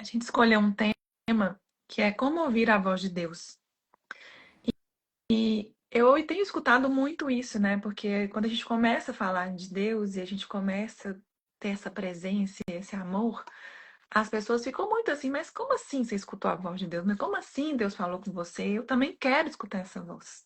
a gente escolheu um tema que é como ouvir a voz de Deus. E eu tenho escutado muito isso, né? Porque quando a gente começa a falar de Deus e a gente começa a ter essa presença, esse amor, as pessoas ficam muito assim, mas como assim você escutou a voz de Deus? Mas como assim Deus falou com você? Eu também quero escutar essa voz.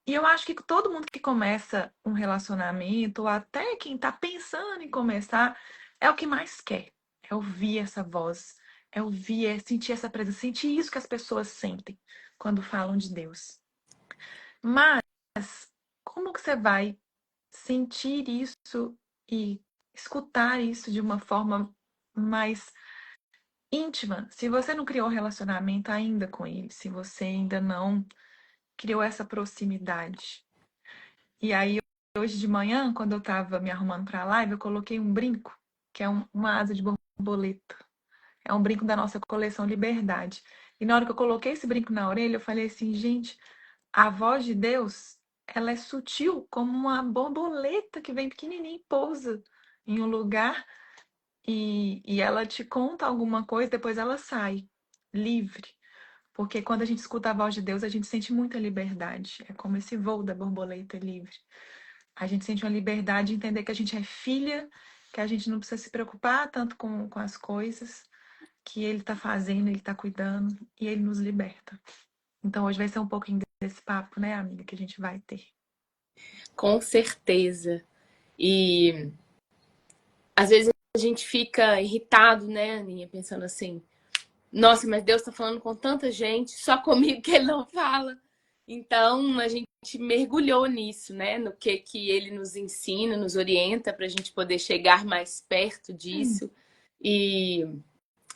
E eu acho que todo mundo que começa um relacionamento, ou até quem está pensando em começar, é o que mais quer. É ouvir essa voz, é ouvir, é sentir essa presença, sentir isso que as pessoas sentem quando falam de Deus. Mas como que você vai sentir isso e escutar isso de uma forma mais íntima, se você não criou um relacionamento ainda com ele, se você ainda não criou essa proximidade? E aí, hoje de manhã, quando eu tava me arrumando pra live, eu coloquei um brinco, que é uma asa de borboleta. É um brinco da nossa coleção Liberdade. E na hora que eu coloquei esse brinco na orelha, eu falei assim, gente, a voz de Deus, ela é sutil como uma borboleta que vem pequenininha e pousa em um lugar e ela te conta alguma coisa, depois ela sai livre. Porque quando a gente escuta a voz de Deus, a gente sente muita liberdade. É como esse voo da borboleta livre. A gente sente uma liberdade de entender que a gente é filha, que a gente não precisa se preocupar tanto com as coisas, que Ele está fazendo, Ele está cuidando e Ele nos liberta. Então hoje vai ser um pouquinho desse papo, né, amiga, que a gente vai ter. Com certeza. E às vezes a gente fica irritado, né, Aninha, pensando assim: nossa, mas Deus tá falando com tanta gente, só comigo que ele não fala. Então a gente mergulhou nisso, né, no que ele nos ensina, nos orienta para a gente poder chegar mais perto disso. E,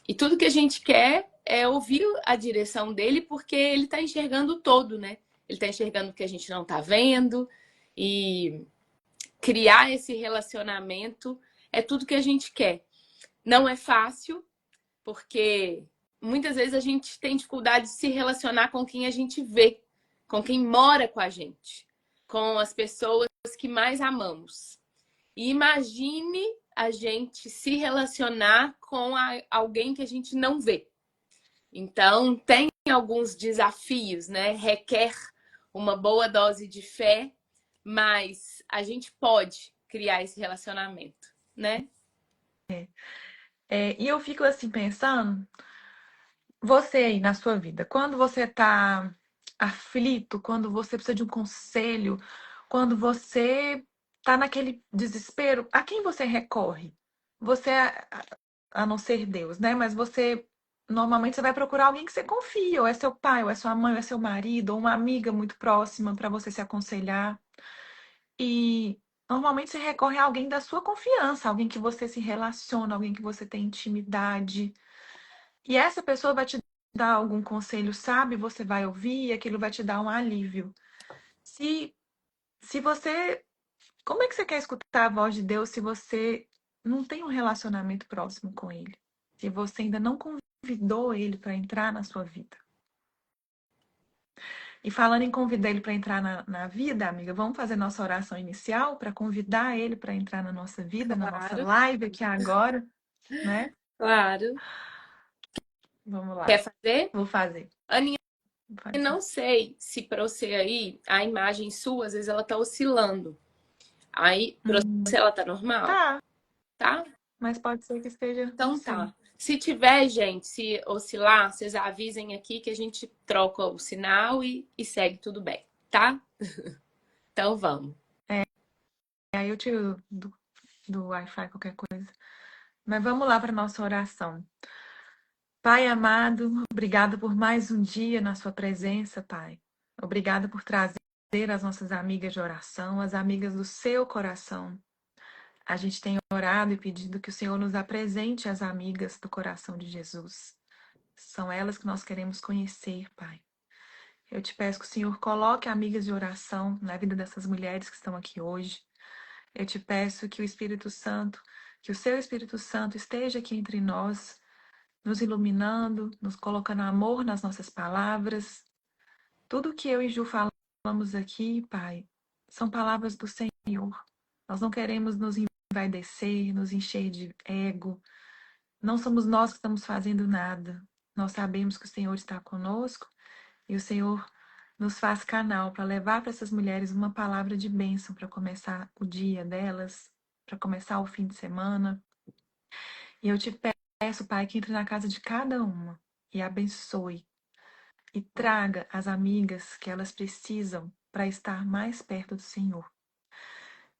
e tudo que a gente quer é ouvir a direção dele, porque ele tá enxergando o todo, né? Ele tá enxergando o que a gente não tá vendo. E criar esse relacionamento é tudo que a gente quer. Não é fácil, porque muitas vezes a gente tem dificuldade de se relacionar com quem a gente vê, com quem mora com a gente, com as pessoas que mais amamos. E imagine a gente se relacionar com alguém que a gente não vê. Então, tem alguns desafios, né? Requer uma boa dose de fé, mas a gente pode criar esse relacionamento, né? E eu fico assim pensando, você aí na sua vida, quando você tá aflito, quando você precisa de um conselho, quando você tá naquele desespero, a quem você recorre? Você, a não ser Deus, né? Mas você, normalmente, você vai procurar alguém que você confia, ou é seu pai, ou é sua mãe, ou é seu marido, ou uma amiga muito próxima para você se aconselhar. E normalmente você recorre a alguém da sua confiança, alguém que você se relaciona, alguém que você tem intimidade. E essa pessoa vai te dar algum conselho sábio, você vai ouvir e aquilo vai te dar um alívio. Se, se você. Como é que você quer escutar a voz de Deus se você não tem um relacionamento próximo com Ele? Se você ainda não convidou Ele para entrar na sua vida? E falando em convidar Ele para entrar na vida, amiga, vamos fazer nossa oração inicial para convidar Ele para entrar na nossa vida, na nossa Claro, live aqui agora, né? claro. Vamos lá. Quer fazer? Vou fazer. Aninha, Vou eu fazer. não sei se para você aí a imagem sua, às vezes ela tá oscilando. Aí, para Hum, você ela tá normal, tá, tá? mas pode ser que esteja, não Então sei. tá. Se tiver, gente, se oscilar, vocês avisem aqui que a gente troca o sinal e segue tudo bem, tá? Então vamos. Aí eu tiro do Wi-Fi qualquer coisa. Mas vamos lá para nossa oração. Pai amado, obrigado por mais um dia na sua presença, Pai. Obrigado por trazer as nossas amigas de oração, as amigas do seu coração. A gente tem orado e pedido que o Senhor nos apresente as amigas do coração de Jesus. São elas que nós queremos conhecer, Pai. Eu te peço que o Senhor coloque amigas de oração na vida dessas mulheres que estão aqui hoje. Eu te peço que o Espírito Santo, que o seu Espírito Santo esteja aqui entre nós, nos iluminando, nos colocando amor nas nossas palavras. Tudo que eu e Ju falamos aqui, Pai, são palavras do Senhor. Nós não queremos nos envaidecer, nos encher de ego. Não somos nós que estamos fazendo nada. Nós sabemos que o Senhor está conosco e o Senhor nos faz canal para levar para essas mulheres uma palavra de bênção para começar o dia delas, para começar o fim de semana. E eu te peço, Pai, que entre na casa de cada uma e abençoe e traga as amigas que elas precisam para estar mais perto do Senhor.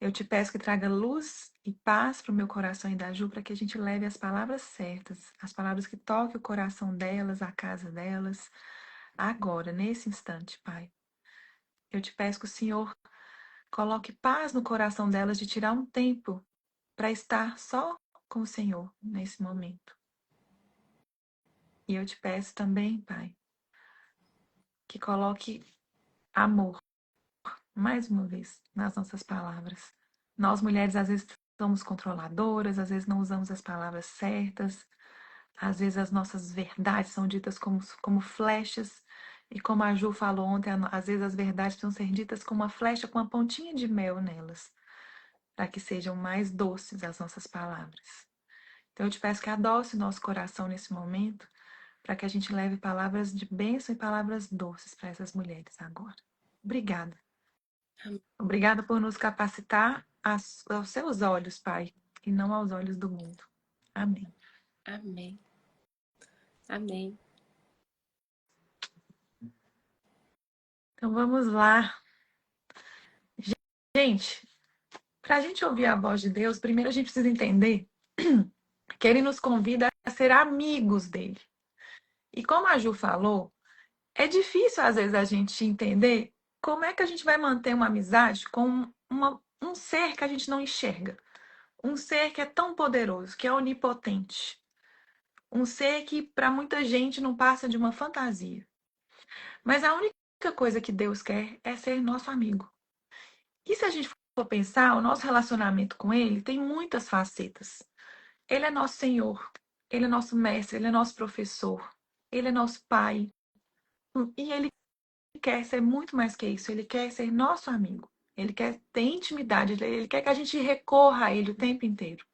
Eu te peço que traga luz e paz para o meu coração e da Ju, para que a gente leve as palavras certas, as palavras que toquem o coração delas, a casa delas, agora, nesse instante, Pai. Eu te peço que o Senhor coloque paz no coração delas de tirar um tempo para estar só com o Senhor nesse momento. E eu te peço também, Pai, que coloque amor, mais uma vez, nas nossas palavras. Nós, mulheres, às vezes somos controladoras, às vezes não usamos as palavras certas, às vezes as nossas verdades são ditas como flechas, e como a Ju falou ontem, às vezes as verdades precisam ser ditas com uma flecha com uma pontinha de mel nelas, para que sejam mais doces as nossas palavras. Então eu te peço que adoce o nosso coração nesse momento, para que a gente leve palavras de bênção e palavras doces para essas mulheres agora. Obrigada. Obrigada por nos capacitar aos seus olhos, Pai, e não aos olhos do mundo. Amém. Amém. Amém. Então vamos lá. Gente, para a gente ouvir a voz de Deus, primeiro a gente precisa entender que Ele nos convida a ser amigos dele. E como a Ju falou, é difícil às vezes a gente entender como é que a gente vai manter uma amizade com um ser que a gente não enxerga. Um ser que é tão poderoso, que é onipotente. Um ser que para muita gente não passa de uma fantasia. Mas a única coisa que Deus quer é ser nosso amigo. E se a gente for pensar, o nosso relacionamento com Ele tem muitas facetas. Ele é nosso Senhor, Ele é nosso mestre, Ele é nosso professor, Ele é nosso Pai. E Ele quer ser muito mais que isso, Ele quer ser nosso amigo. Ele quer ter intimidade, Ele quer que a gente recorra a Ele o tempo inteiro.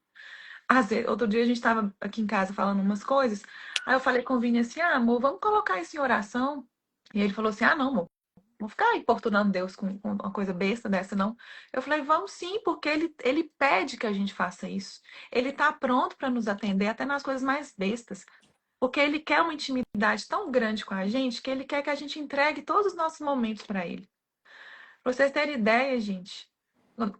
Às vezes, outro dia a gente estava aqui em casa falando umas coisas, aí eu falei com o Vini assim, amor, vamos colocar isso em oração? E ele falou assim, não, amor, não ficar importunando Deus com uma coisa besta dessa, não. Eu falei, vamos sim, porque ele pede que a gente faça isso. Ele está pronto para nos atender até nas coisas mais bestas. Porque ele quer uma intimidade tão grande com a gente que ele quer que a gente entregue todos os nossos momentos para ele. Para vocês terem ideia, gente,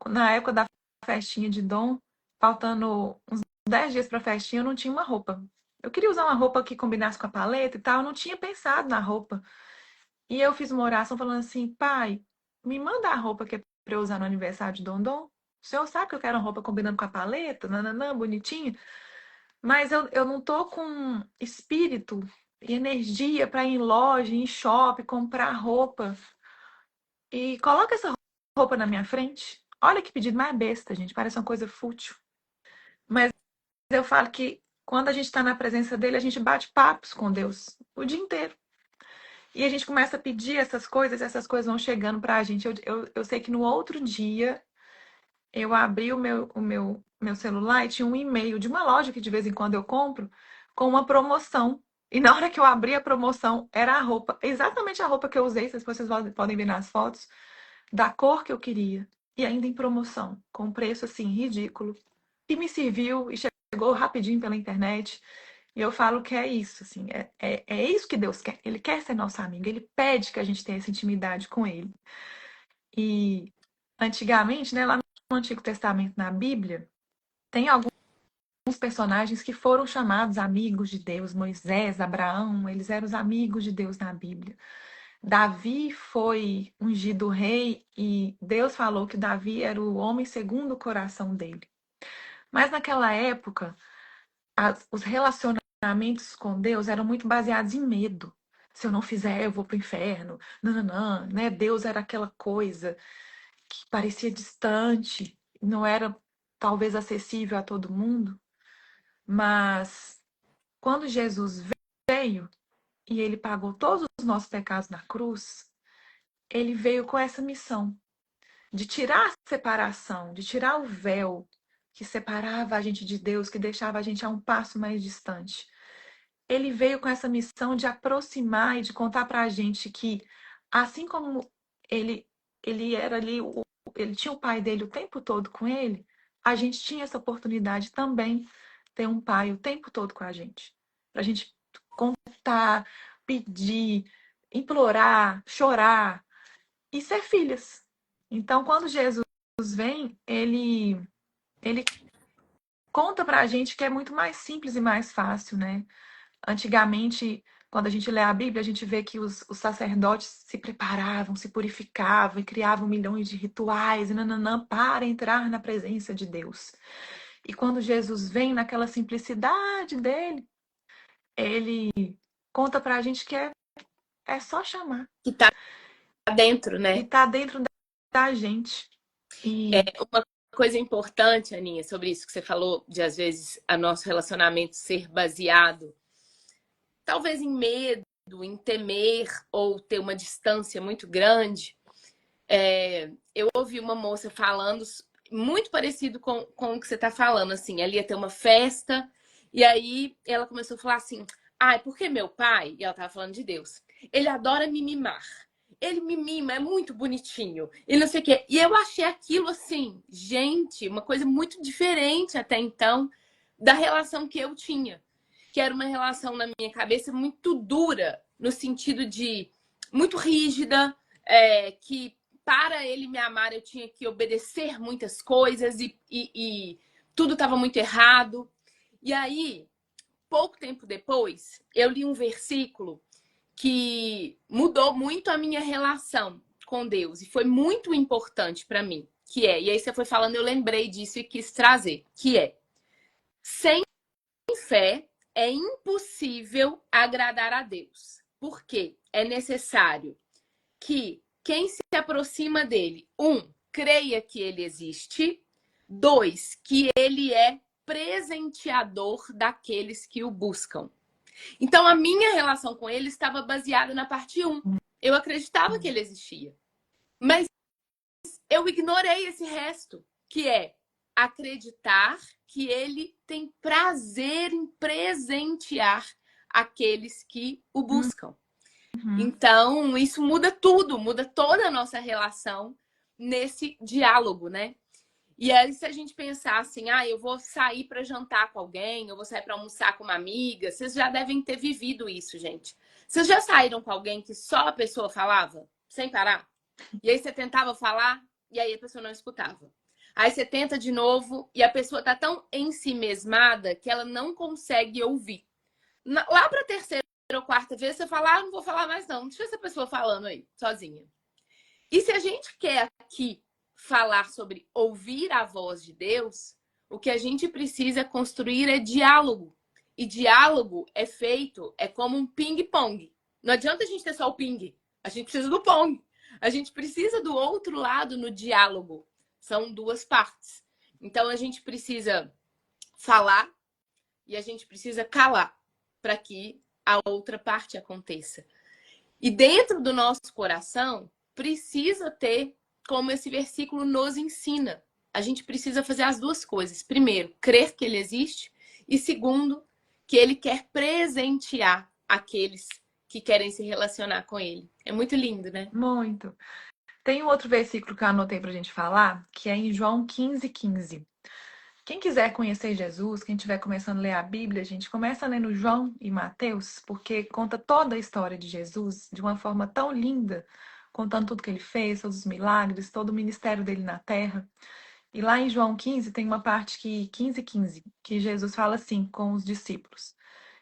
na época da festinha de Dom, faltando uns 10 dias para a festinha, eu não tinha uma roupa. Eu queria usar uma roupa que combinasse com a paleta e tal, eu não tinha pensado na roupa. E eu fiz uma oração falando assim, pai, me manda a roupa que é para eu usar no aniversário de Dondon. O senhor sabe que eu quero uma roupa combinando com a paleta, nananã, bonitinha. Mas eu não tô com espírito e energia para ir em loja, ir em shopping, comprar roupa. E coloca essa roupa na minha frente. Olha que pedido mais besta, gente. Parece uma coisa fútil. Mas eu falo que quando a gente está na presença dele, a gente bate papos com Deus o dia inteiro. E a gente começa a pedir essas coisas vão chegando pra gente. Eu sei que no outro dia eu abri o meu celular e tinha um e-mail de uma loja que de vez em quando eu compro com uma promoção. E na hora que eu abri a promoção, era a roupa, exatamente a roupa que eu usei, se vocês podem ver nas fotos, da cor que eu queria. E ainda em promoção, com um preço assim ridículo. E me serviu e chegou rapidinho pela internet. E eu falo que é isso, assim, é isso que Deus quer. Ele quer ser nosso amigo, ele pede que a gente tenha essa intimidade com ele. E antigamente, né, lá no Antigo Testamento, na Bíblia, tem alguns personagens que foram chamados amigos de Deus. Moisés, Abraão, eles eram os amigos de Deus na Bíblia. Davi foi ungido rei e Deus falou que Davi era o homem segundo o coração dele. Mas naquela época, os relacionamentos com Deus eram muito baseados em medo. Se eu não fizer, eu vou para o inferno. Não, não, não, né? Deus era aquela coisa que parecia distante, não era talvez acessível a todo mundo. Mas quando Jesus veio e ele pagou todos os nossos pecados na cruz, ele veio com essa missão de tirar a separação, de tirar o véu que separava a gente de Deus, que deixava a gente a um passo mais distante. Ele veio com essa missão de aproximar e de contar para a gente que, assim como ele, ele era ali, ele tinha o pai dele o tempo todo com ele, a gente tinha essa oportunidade também ter um pai o tempo todo com a gente. Para a gente contar, pedir, implorar, chorar e ser filhas. Então, quando Jesus vem, ele conta para a gente que é muito mais simples e mais fácil, né? Antigamente, quando a gente lê a Bíblia, a gente vê que os sacerdotes se preparavam, se purificavam e criavam milhões de rituais e nananã para entrar na presença de Deus. E quando Jesus vem naquela simplicidade dele, ele conta pra gente que é só chamar. Que tá dentro, E né? tá dentro da gente. É E uma coisa importante, Aninha, sobre isso que você falou, de às vezes a nosso relacionamento ser baseado, talvez em medo, em temer ou ter uma distância muito grande. Eu ouvi uma moça falando muito parecido com o que você está falando, assim, ela ia ter uma festa, e aí ela começou a falar assim, porque meu pai, e ela estava falando de Deus, ele adora me mimar. Ele me mima, é muito bonitinho. E não sei o quê. E eu achei aquilo assim, gente, uma coisa muito diferente até então da relação que eu tinha. Que era uma relação na minha cabeça muito dura, no sentido de muito rígida, que para ele me amar eu tinha que obedecer muitas coisas e tudo estava muito errado. E aí, pouco tempo depois, eu li um versículo que mudou muito a minha relação com Deus e foi muito importante para mim, e aí você foi falando, eu lembrei disso e quis trazer, que é: sem fé é impossível agradar a Deus. Porque é necessário que quem se aproxima dele, creia que ele existe, dois, que ele é presenteador daqueles que o buscam. Então, a minha relação com ele estava baseada na parte 1. Eu acreditava que ele existia. Mas eu ignorei esse resto, que é acreditar que ele tem prazer em presentear aqueles que o buscam. uhum, Então, isso muda tudo, muda toda a nossa relação nesse diálogo, né? E aí, se a gente pensar assim, eu vou sair para jantar com alguém, eu vou sair para almoçar com uma amiga, vocês já devem ter vivido isso, gente. Vocês já saíram com alguém que só a pessoa falava, sem parar? E aí você tentava falar, e aí a pessoa não escutava. Aí você tenta de novo, e a pessoa tá tão ensimesmada que ela não consegue ouvir. Lá pra terceira ou quarta vez, você fala, não vou falar mais não, deixa essa pessoa falando aí, sozinha. E se a gente quer aqui falar sobre ouvir a voz de Deus, o que a gente precisa construir é diálogo. E diálogo é feito, é como um ping-pong. Não adianta a gente ter só o ping, a gente precisa do pong. A gente precisa do outro lado no diálogo. São duas partes. Então a gente precisa falar e a gente precisa calar para que a outra parte aconteça. E dentro do nosso coração, precisa ter, como esse versículo nos ensina. A gente precisa fazer as duas coisas. Primeiro, crer que ele existe. E segundo, que ele quer presentear aqueles que querem se relacionar com ele. É muito lindo, né? muito. Tem um outro versículo que eu anotei pra gente falar, que é em João 15:15. Quem quiser conhecer Jesus, quem estiver começando a ler a Bíblia, a gente começa lendo João e Mateus, porque conta toda a história de Jesus de uma forma tão linda, contando tudo que ele fez, todos os milagres, todo o ministério dele na terra. E lá em João 15 tem uma parte que 15:15, que Jesus fala assim com os discípulos: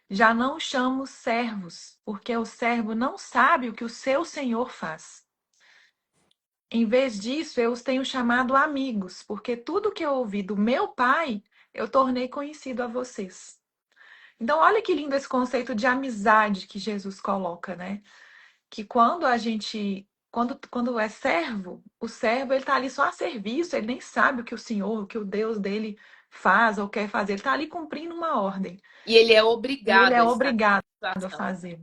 já não chamo servos, porque o servo não sabe o que o seu senhor faz. Em vez disso, eu os tenho chamado amigos, porque tudo que eu ouvi do meu pai, eu tornei conhecido a vocês. Então, olha que lindo esse conceito de amizade que Jesus coloca, né? Que quando a gente, quando é servo, o servo ele tá ali só a serviço, ele nem sabe o que o Senhor, o que o Deus dele faz ou quer fazer, ele tá ali cumprindo uma ordem. E ele é E ele obrigado é a estar obrigado na a situação. fazer.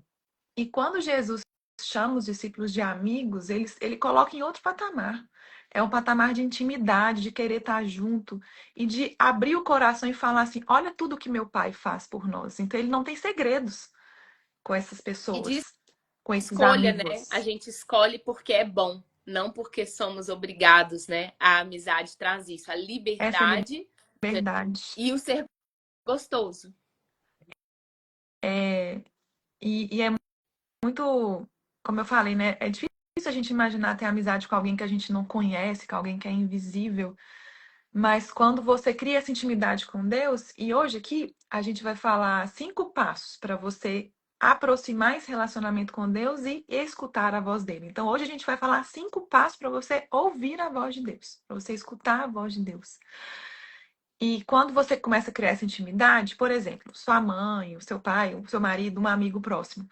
E quando Jesus chama os discípulos de amigos, ele coloca em outro patamar. É um patamar de intimidade, de querer estar junto e de abrir o coração e falar assim: olha tudo que meu pai faz por nós. Então ele não tem segredos com essas E de pessoas, com esses escolha, né? A amigos. gente escolhe porque é bom, não porque somos obrigados, né? A amizade traz isso, a Essa liberdade liberdade. e o ser gostoso. E é muito, como eu falei, né? É difícil a gente imaginar ter amizade com alguém que a gente não conhece, com alguém que é invisível. Mas quando você cria essa intimidade com Deus, e hoje aqui a gente vai falar 5 passos para você aproximar esse relacionamento com Deus e escutar a voz dele. Então hoje a gente vai falar 5 passos para você ouvir a voz de Deus, para você escutar a voz de Deus. E quando você começa a criar essa intimidade, por exemplo, sua mãe, o seu pai, o seu marido, um amigo próximo,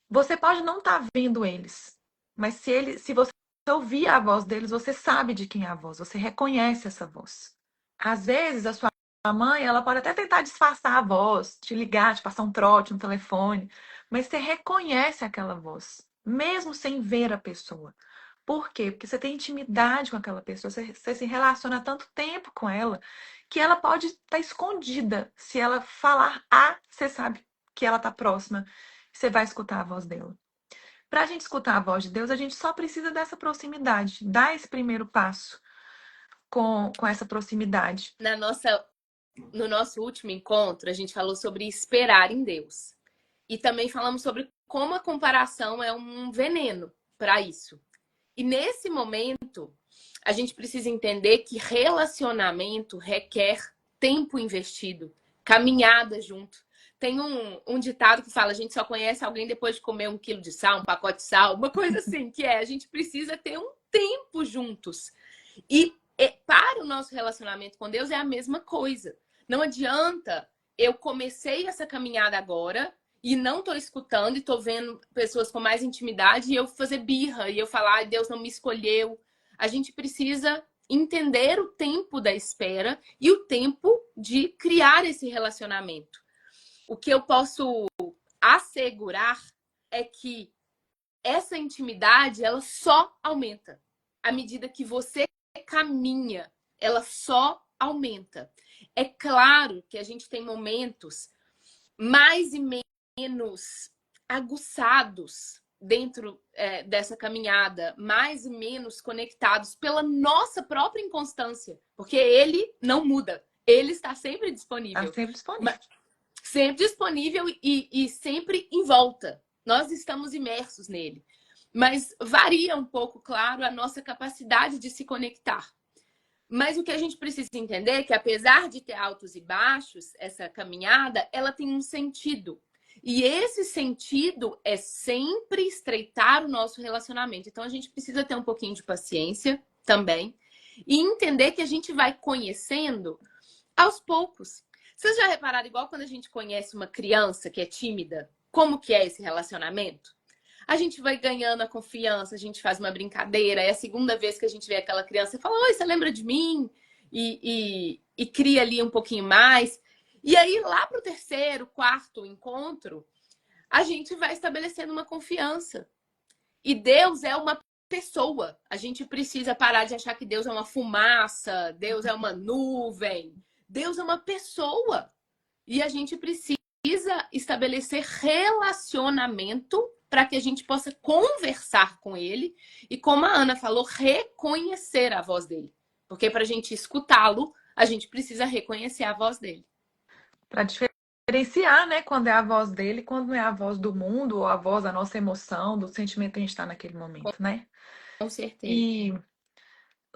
você pode não estar vendo eles, mas se você ouvir a voz deles, você sabe de quem é a voz, você reconhece essa voz. Às vezes, a sua mãe, ela pode até tentar disfarçar a voz, te ligar, te passar um trote no telefone, mas você reconhece aquela voz, mesmo sem ver a pessoa. Por quê? Porque você tem intimidade com aquela pessoa, você se relaciona há tanto tempo com ela, que ela pode estar escondida. Se ela falar A, você sabe que ela está próxima, você vai escutar a voz dela. Para a gente escutar a voz de Deus, a gente só precisa dessa proximidade, dar esse primeiro passo com essa proximidade. No nosso último encontro, a gente falou sobre esperar em Deus. E também falamos sobre como a comparação é um veneno para isso. E nesse momento, a gente precisa entender que relacionamento requer tempo investido, caminhada junto. Tem um ditado que fala: a gente só conhece alguém depois de comer 1 quilo de sal, um pacote de sal, uma coisa assim, que é a gente precisa ter um tempo juntos. E para o nosso relacionamento com Deus é a mesma coisa. Não adianta eu comecei essa caminhada agora e não tô escutando e tô vendo pessoas com mais intimidade e eu fazer birra e eu falar, Deus não me escolheu. A gente precisa entender o tempo da espera e o tempo de criar esse relacionamento. O que eu posso assegurar é que essa intimidade, ela só aumenta à medida que você caminha, ela só aumenta. É claro que a gente tem momentos mais e menos aguçados dentro dessa caminhada, mais e menos conectados pela nossa própria inconstância, porque ele não muda, ele está sempre Está disponível. sempre disponível. Sempre disponível e sempre em volta. Nós estamos imersos nele. Mas varia um pouco, claro, a nossa capacidade de se conectar. Mas o que a gente precisa entender é que, apesar de ter altos e baixos, essa caminhada, ela tem um sentido. E esse sentido é sempre estreitar o nosso relacionamento. Então, a gente precisa ter um pouquinho de paciência também e entender que a gente vai conhecendo aos poucos. Vocês já repararam, igual quando a gente conhece uma criança que é tímida, como que é esse relacionamento? A gente vai ganhando a confiança, a gente faz uma brincadeira, é a segunda vez que a gente vê aquela criança e fala, oi, você lembra de mim? E cria ali um pouquinho mais. E aí, lá pro terceiro, quarto encontro, a gente vai estabelecendo uma confiança. E Deus é uma pessoa. A gente precisa parar de achar que Deus é uma fumaça, Deus é uma nuvem. Deus é uma pessoa. E a gente precisa estabelecer relacionamento para que a gente possa conversar com ele e, como a Ana falou, reconhecer a voz dele. Porque para a gente escutá-lo, a gente precisa reconhecer a voz dele. Para diferenciar, né, quando é a voz dele, quando não é a voz do mundo ou a voz da nossa emoção, do sentimento que a gente está naquele momento, né? Com certeza. E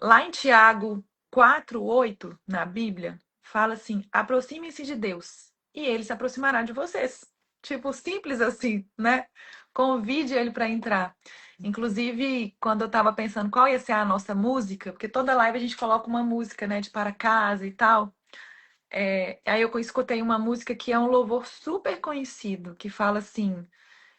lá em Tiago 4:8, na Bíblia, fala assim: aproximem-se de Deus e ele se aproximará de vocês. Tipo, simples assim, né? Convide ele para entrar. Inclusive, quando eu estava pensando qual ia ser a nossa música, porque toda live a gente coloca uma música, né, de para casa e tal. Aí eu escutei uma música que é um louvor super conhecido, que fala assim: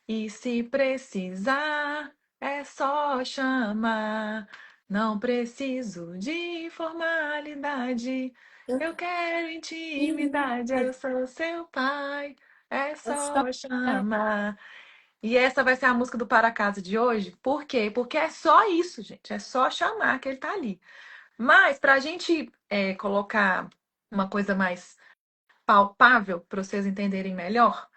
e se precisar, é só chamar. Não preciso de formalidade. Eu quero intimidade. Eu sou seu pai. É É só só chamar. E essa vai ser a música do Para Casa de hoje. Por quê? Porque é só isso, gente. É só chamar que ele tá ali. Mas, para a gente colocar uma coisa mais palpável, para vocês entenderem melhor,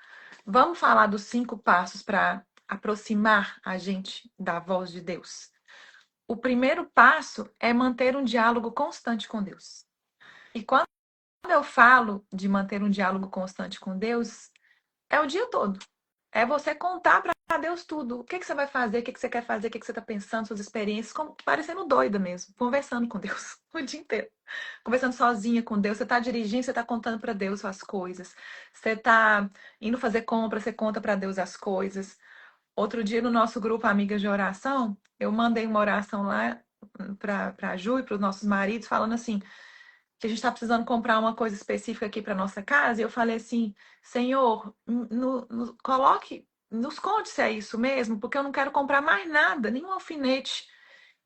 vamos falar dos 5 passos para aproximar a gente da voz de Deus. O primeiro passo é manter um diálogo constante com Deus. E quando eu falo de manter um diálogo constante com Deus, é o dia todo. É você contar para Deus tudo. O que você vai fazer, o que você quer fazer, o que você está pensando, suas experiências, como, parecendo doida mesmo, conversando com Deus o dia inteiro. Conversando sozinha com Deus. Você está dirigindo, você está contando para Deus as coisas. Você está indo fazer compra, você conta para Deus as coisas. Outro dia, no nosso grupo Amigas de Oração, eu mandei uma oração lá para a Ju e para os nossos maridos, falando assim: que a gente está precisando comprar uma coisa específica aqui para nossa casa, e eu falei assim, Senhor, coloque, nos conte se é isso mesmo, porque eu não quero comprar mais nada, nenhum alfinete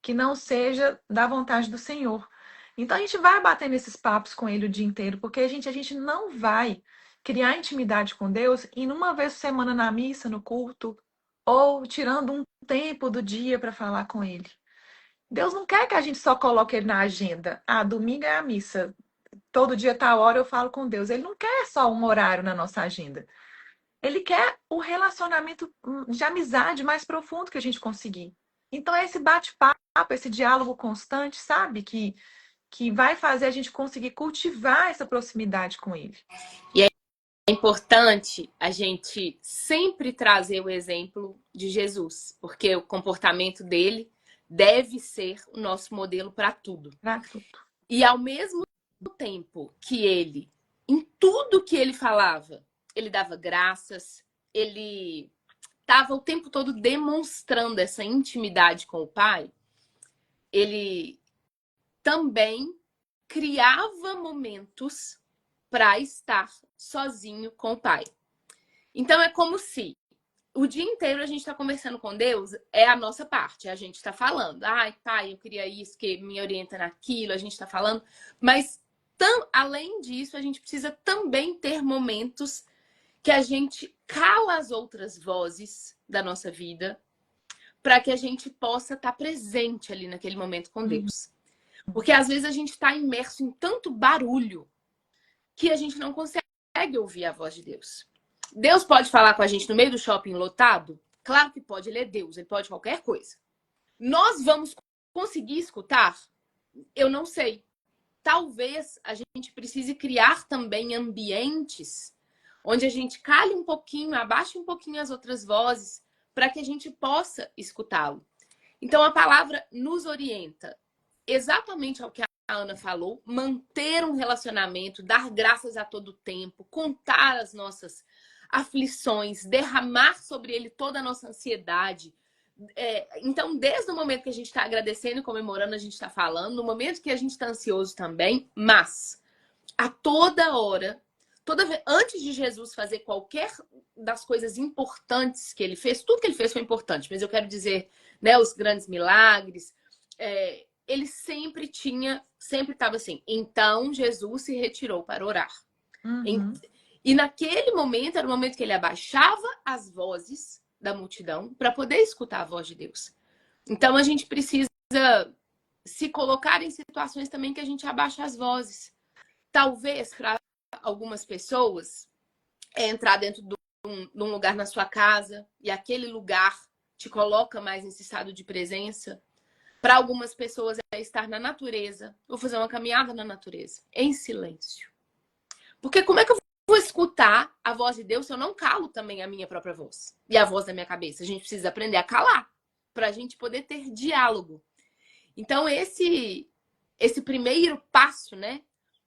que não seja da vontade do Senhor. Então a gente vai batendo esses papos com ele o dia inteiro, porque a gente não vai criar intimidade com Deus e numa vez por semana na missa, no culto, ou tirando um tempo do dia para falar com ele. Deus não quer que a gente só coloque ele na agenda. Ah, domingo é a missa. Todo dia, tal hora, eu falo com Deus. Ele não quer só um horário na nossa agenda. Ele quer o relacionamento de amizade mais profundo que a gente conseguir. Então, é esse bate-papo, esse diálogo constante, sabe? Que vai fazer a gente conseguir cultivar essa proximidade com ele. E é importante a gente sempre trazer o exemplo de Jesus, porque o comportamento dele deve ser o nosso modelo para tudo. Pra tudo. E ao mesmo tempo que ele, em tudo que ele falava, ele dava graças, ele estava o tempo todo demonstrando essa intimidade com o Pai, ele também criava momentos para estar sozinho com o Pai. Então é como se o dia inteiro a gente está conversando com Deus, é a nossa parte, a gente está falando. Ai, Pai, eu queria isso, que me orienta naquilo, a gente está falando. Mas, além disso, a gente precisa também ter momentos que a gente cala as outras vozes da nossa vida para que a gente possa estar presente ali naquele momento com Deus. Porque às vezes a gente está imerso em tanto barulho que a gente não consegue ouvir a voz de Deus. Deus pode falar com a gente no meio do shopping lotado? Claro que pode, ele é Deus, ele pode qualquer coisa. Nós vamos conseguir escutar? Eu não sei. Talvez a gente precise criar também ambientes onde a gente cale um pouquinho, abaixe um pouquinho as outras vozes, para que a gente possa escutá-lo. Então a palavra nos orienta exatamente ao que a Ana falou, manter um relacionamento, dar graças a todo tempo, contar as nossas aflições, derramar sobre ele toda a nossa ansiedade. Então, desde o momento que a gente está agradecendo e comemorando, a gente está falando, no momento que a gente está ansioso também, mas a toda hora, antes de Jesus fazer qualquer das coisas importantes que ele fez, tudo que ele fez foi importante, mas eu quero dizer, né, os grandes milagres, ele sempre estava assim. Então Jesus se retirou para orar. Uhum. E naquele momento era o momento que ele abaixava as vozes da multidão para poder escutar a voz de Deus. Então a gente precisa se colocar em situações também que a gente abaixa as vozes. Talvez para algumas pessoas entrar dentro de um lugar na sua casa e aquele lugar te coloca mais nesse estado de presença. Para algumas pessoas é estar na natureza, ou fazer uma caminhada na natureza, em silêncio. Porque como é que eu vou escutar a voz de Deus se eu não calo também a minha própria voz? E a voz da minha cabeça? A gente precisa aprender a calar, para a gente poder ter diálogo. Então esse primeiro passo, né,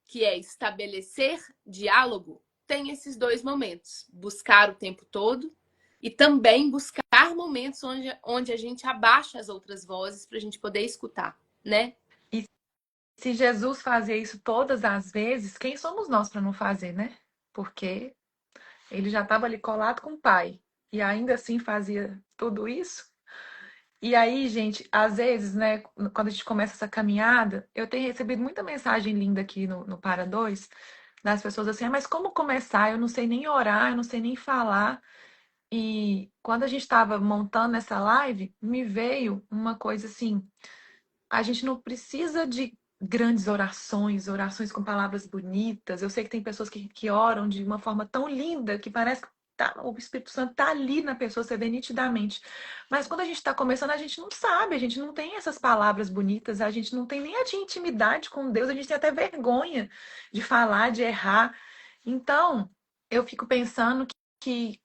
que é estabelecer diálogo, tem esses dois momentos. Buscar o tempo todo e também buscar momentos onde a gente abaixa as outras vozes para a gente poder escutar, né? E se Jesus fazia isso todas as vezes, quem somos nós para não fazer, né? Porque ele já estava ali colado com o Pai e ainda assim fazia tudo isso. E aí, gente, às vezes, né, quando a gente começa essa caminhada, eu tenho recebido muita mensagem linda aqui no Para Dois, das pessoas assim, mas como começar? Eu não sei nem orar, eu não sei nem falar. E quando a gente estava montando essa live, me veio uma coisa assim: a gente não precisa de grandes orações, orações com palavras bonitas. Eu sei que tem pessoas que oram de uma forma tão linda que parece que o Espírito Santo está ali na pessoa, você vê nitidamente. Mas quando a gente está começando, a gente não sabe, a gente não tem essas palavras bonitas, a gente não tem nem a de intimidade com Deus, a gente tem até vergonha de falar, de errar. Então, eu fico pensando que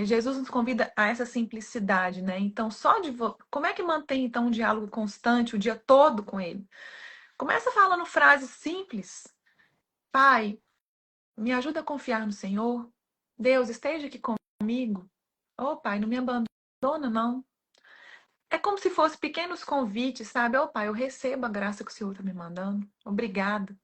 Jesus nos convida a essa simplicidade, né? Então, como é que mantém então um diálogo constante o dia todo com ele? Começa falando frases simples. Pai, me ajuda a confiar no Senhor. Deus, esteja aqui comigo. Oh, Pai, não me abandona, não. É como se fossem pequenos convites, sabe? Oh, Pai, eu recebo a graça que o Senhor está me mandando. Obrigada.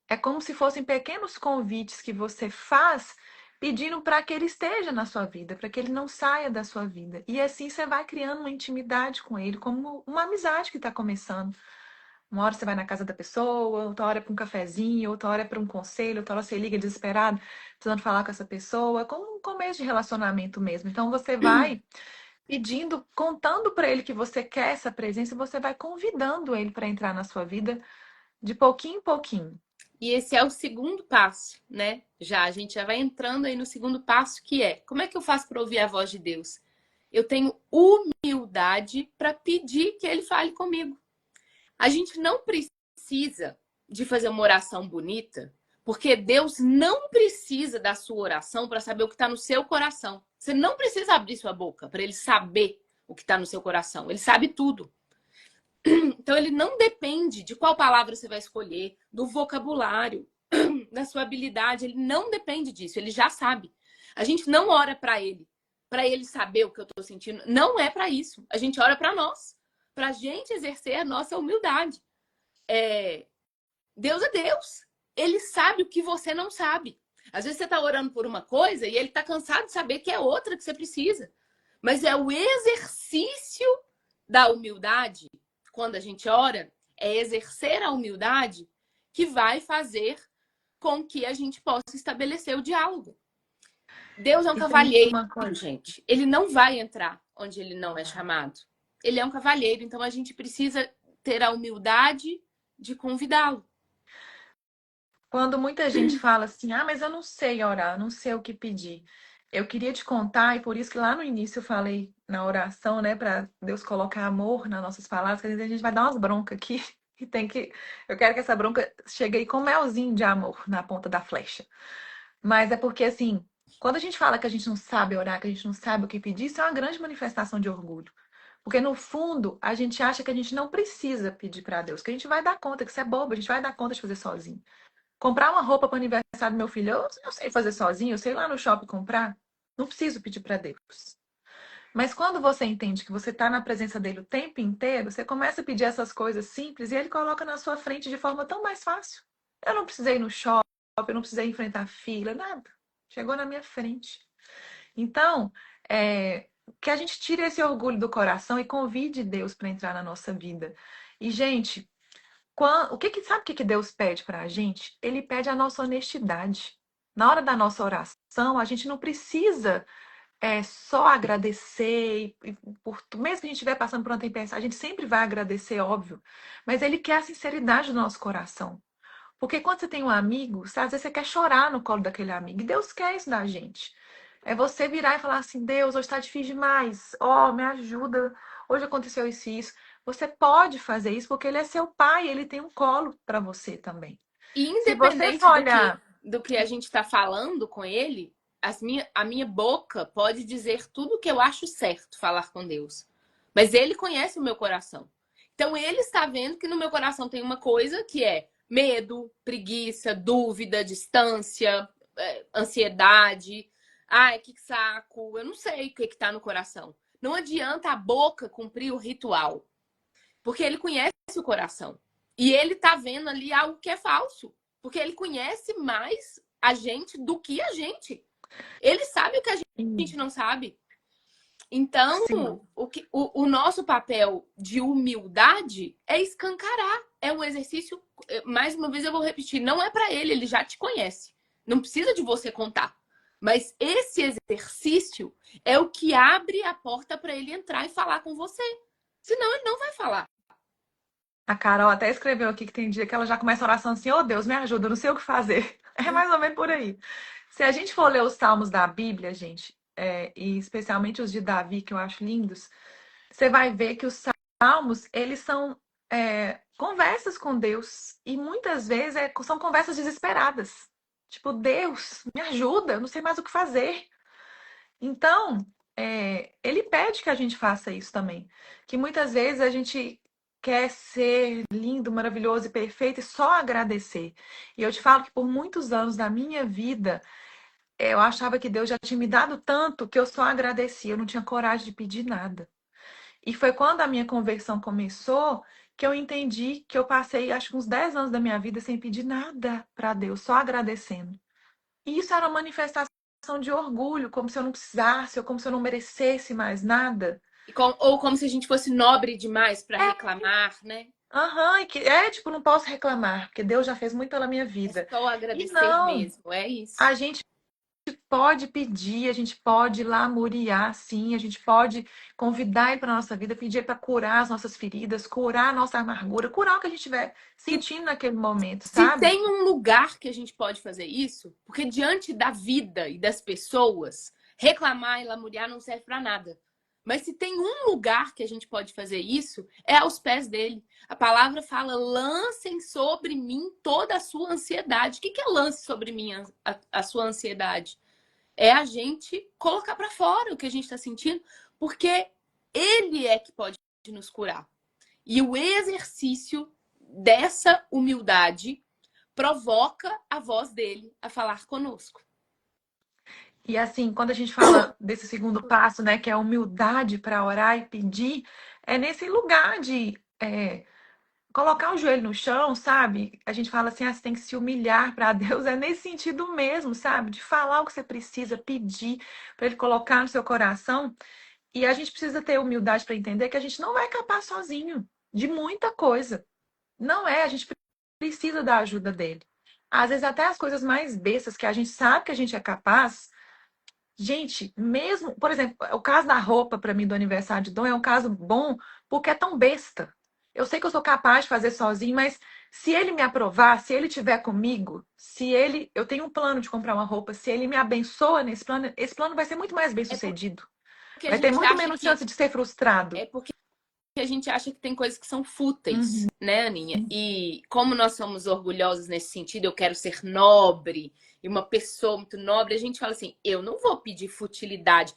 É como se fossem pequenos convites que você faz pedindo para que ele esteja na sua vida, para que ele não saia da sua vida. E assim você vai criando uma intimidade com ele, como uma amizade que está começando. Uma hora você vai na casa da pessoa, outra hora é para um cafezinho, outra hora é para um conselho, outra hora você liga desesperado, precisando falar com essa pessoa, como um começo de relacionamento mesmo. Então você vai pedindo, contando para ele que você quer essa presença, e você vai convidando ele para entrar na sua vida de pouquinho em pouquinho. E esse é o segundo passo, né? A gente já vai entrando aí no segundo passo, que é: como é que eu faço para ouvir a voz de Deus? Eu tenho humildade para pedir que ele fale comigo. A gente não precisa de fazer uma oração bonita, porque Deus não precisa da sua oração para saber o que está no seu coração. Você não precisa abrir sua boca para ele saber o que está no seu coração. Ele sabe tudo. Então, ele não depende de qual palavra você vai escolher, do vocabulário, da sua habilidade. Ele não depende disso. Ele já sabe. A gente não ora para ele saber o que eu estou sentindo. Não é para isso. A gente ora para nós, para a gente exercer a nossa humildade. Deus é Deus. Ele sabe o que você não sabe. Às vezes você está orando por uma coisa e ele está cansado de saber que é outra que você precisa. Mas é o exercício da humildade, quando a gente ora, é exercer a humildade que vai fazer com que a gente possa estabelecer o diálogo. Deus é um E tem cavalheiro, uma coisa. gente. Ele não vai entrar onde ele não é chamado. Ele é um cavalheiro, então a gente precisa ter a humildade de convidá-lo. Quando muita gente fala assim, ah, mas eu não sei orar, eu não sei o que pedir. Eu queria te contar, e por isso que lá no início eu falei na oração, né, para Deus colocar amor nas nossas palavras, que às vezes a gente vai dar umas broncas aqui e tem que. Eu quero que essa bronca chegue aí com um melzinho de amor na ponta da flecha. Mas é porque, assim, quando a gente fala que a gente não sabe orar, que a gente não sabe o que pedir, isso é uma grande manifestação de orgulho. Porque no fundo, a gente acha que a gente não precisa pedir para Deus, que a gente vai dar conta, que isso é bobo, a gente vai dar conta de fazer sozinho. Comprar uma roupa para o aniversário do meu filho, eu sei fazer sozinho, eu sei ir lá no shopping comprar. Não preciso pedir para Deus. Mas quando você entende que você está na presença dele o tempo inteiro, você começa a pedir essas coisas simples e ele coloca na sua frente de forma tão mais fácil. Eu não precisei ir no shopping, eu não precisei enfrentar fila, nada. Chegou na minha frente. Então, que a gente tire esse orgulho do coração e convide Deus para entrar na nossa vida. E, gente, sabe o que Deus pede para a gente? Ele pede a nossa honestidade. Na hora da nossa oração, a gente não precisa só agradecer, mesmo que a gente estiver passando por uma tempestade, a gente sempre vai agradecer, óbvio. Mas ele quer a sinceridade do nosso coração. Porque quando você tem um amigo, às vezes você quer chorar no colo daquele amigo. E Deus quer isso da gente. É você virar e falar assim, Deus, hoje está difícil demais. Oh, me ajuda. Hoje aconteceu isso e isso. Você pode fazer isso porque ele é seu pai, ele tem um colo para você também. E Se você independente for olhar, do que a gente está falando com ele, a minha boca pode dizer tudo o que eu acho certo falar com Deus. Mas ele conhece o meu coração. Então ele está vendo que no meu coração tem uma coisa que é medo, preguiça, dúvida, distância, ansiedade. Ai, que saco. Eu não sei o que está no coração. Não adianta a boca cumprir o ritual. Porque ele conhece o coração. E ele tá vendo ali algo que é falso. Porque ele conhece mais a gente do que a gente. Ele sabe o que a gente não sabe. Então, sim, o nosso papel de humildade é escancarar. É um exercício, mais uma vez eu vou repetir, não é para ele, ele já te conhece. Não precisa de você contar. Mas esse exercício é o que abre a porta para ele entrar e falar com você. Senão ele não vai falar. A Carol até escreveu aqui que tem dia que ela já começa a oração assim, ô Deus, me ajuda, eu não sei o que fazer. É mais ou menos por aí. Se a gente for ler os salmos da Bíblia, gente, e especialmente os de Davi, que eu acho lindos, você vai ver que os salmos, eles são conversas com Deus. E muitas vezes são conversas desesperadas. Tipo, Deus, me ajuda, eu não sei mais o que fazer. Então, ele pede que a gente faça isso também. Que muitas vezes a gente quer ser lindo, maravilhoso e perfeito e só agradecer. E eu te falo que por muitos anos da minha vida, eu achava que Deus já tinha me dado tanto que eu só agradecia, eu não tinha coragem de pedir nada. E foi quando a minha conversão começou que eu entendi que eu passei, acho que uns 10 anos da minha vida sem pedir nada para Deus, só agradecendo. E isso era uma manifestação de orgulho, como se eu não precisasse, ou como se eu não merecesse mais nada. Ou como se a gente fosse nobre demais para reclamar, né? Aham, e que tipo, não posso reclamar, porque Deus já fez muito pela minha É vida. só E agradecer não, mesmo, é isso. a gente pode pedir, a gente pode lamuriar, sim, a gente pode convidar ele para nossa vida, pedir para curar as nossas feridas, curar a nossa amargura, curar o que a gente estiver Se, sentindo naquele momento, se sabe? tem um lugar que a gente pode fazer isso, porque diante da vida e das pessoas, reclamar e lamuriar não serve para nada. Mas se tem um lugar que a gente pode fazer isso, é aos pés dele. A palavra fala: lancem sobre mim toda a sua ansiedade. O que é lance sobre mim a sua ansiedade? É a gente colocar para fora o que a gente está sentindo, porque ele é que pode nos curar. E o exercício dessa humildade provoca a voz dele a falar conosco. E assim, quando a gente fala desse segundo passo, né, que é a humildade para orar e pedir, é nesse lugar de colocar o joelho no chão, sabe? A gente fala assim, você tem que se humilhar para Deus, é nesse sentido mesmo, sabe? De falar o que você precisa, pedir para Ele colocar no seu coração. E a gente precisa ter humildade para entender que a gente não vai capaz sozinho de muita coisa. Não é, a gente precisa da ajuda dele. Às vezes até as coisas mais bestas que a gente sabe que a gente é capaz. Gente, mesmo, por exemplo, o caso da roupa para mim do aniversário de Dom é um caso bom porque é tão besta. Eu sei que eu sou capaz de fazer sozinho, mas se ele me aprovar, se ele estiver comigo, eu tenho um plano de comprar uma roupa, se ele me abençoa nesse plano, esse plano vai ser muito mais bem É sucedido. porque a Vai ter gente muito acha menos que chance de ser frustrado. é porque a gente acha que tem coisas que são fúteis, Uhum. né, Aninha? E como nós somos orgulhosos nesse sentido, eu quero ser nobre e uma pessoa muito nobre, a gente fala assim: eu não vou pedir futilidade.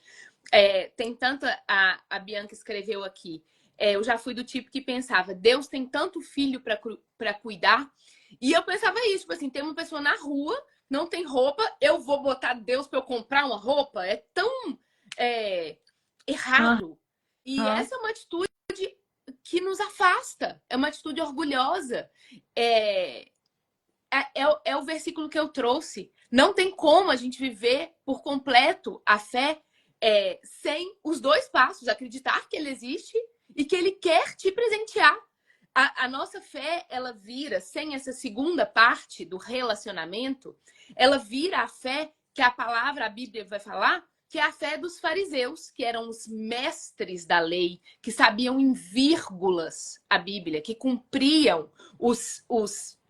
Tem tanta. A Bianca escreveu aqui. Eu já fui do tipo que pensava: Deus tem tanto filho para cuidar. E eu pensava isso, tipo assim, tem uma pessoa na rua, não tem roupa, eu vou botar Deus para eu comprar uma roupa? É tão errado. E Aham. essa é uma atitude que nos afasta, é uma atitude orgulhosa. É, é o versículo que eu trouxe. Não tem como a gente viver por completo a fé sem os dois passos: acreditar que ele existe e que ele quer te presentear. A nossa fé, ela vira, sem essa segunda parte do relacionamento, ela vira a fé que a palavra, a Bíblia vai falar, que é a fé dos fariseus, que eram os mestres da lei, que sabiam em vírgulas a Bíblia, que cumpriam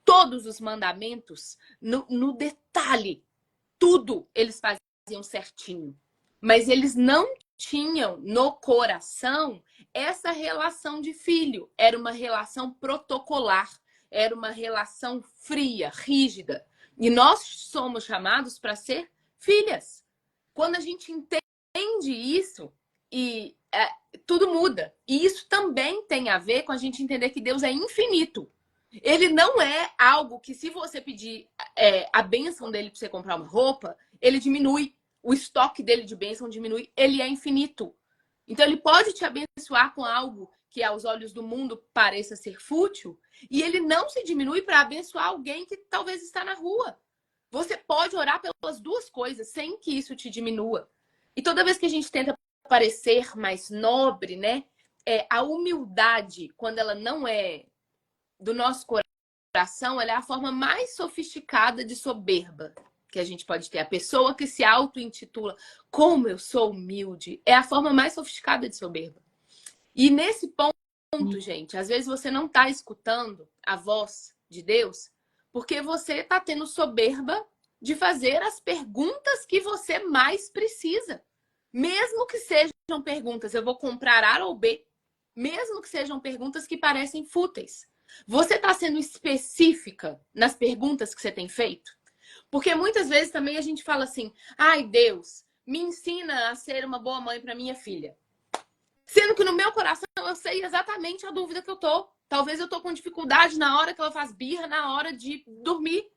todos os mandamentos no detalhe. Tudo eles faziam certinho. Mas eles não tinham no coração essa relação de filho. Era uma relação protocolar, era uma relação fria, rígida. E nós somos chamados para ser filhas. Quando a gente entende isso, e tudo muda. E isso também tem a ver com a gente entender que Deus é infinito. Ele não é algo que, se você pedir a bênção dele para você comprar uma roupa, ele diminui. O estoque dele de bênção diminui. Ele é infinito. Então, ele pode te abençoar com algo que, aos olhos do mundo, pareça ser fútil, e ele não se diminui para abençoar alguém que talvez está na rua. Você pode orar pelas duas coisas sem que isso te diminua. E toda vez que a gente tenta parecer mais nobre, né? A humildade, quando ela não é do nosso coração, ela é a forma mais sofisticada de soberba. que a gente pode ter. A pessoa que se auto-intitula como eu sou humilde é a forma mais sofisticada de soberba. E nesse ponto, gente, às vezes você não está escutando a voz de Deus porque você está tendo soberba de fazer as perguntas que você mais precisa. Mesmo que sejam perguntas, eu vou comprar A ou B, mesmo que sejam perguntas que parecem fúteis. Você está sendo específica nas perguntas que você tem feito? Porque muitas vezes também a gente fala assim: ai, Deus, me ensina a ser uma boa mãe para minha filha. Sendo que no meu coração eu sei exatamente a dúvida que eu tô. Talvez eu tô com dificuldade na hora que ela faz birra, na hora de dormir.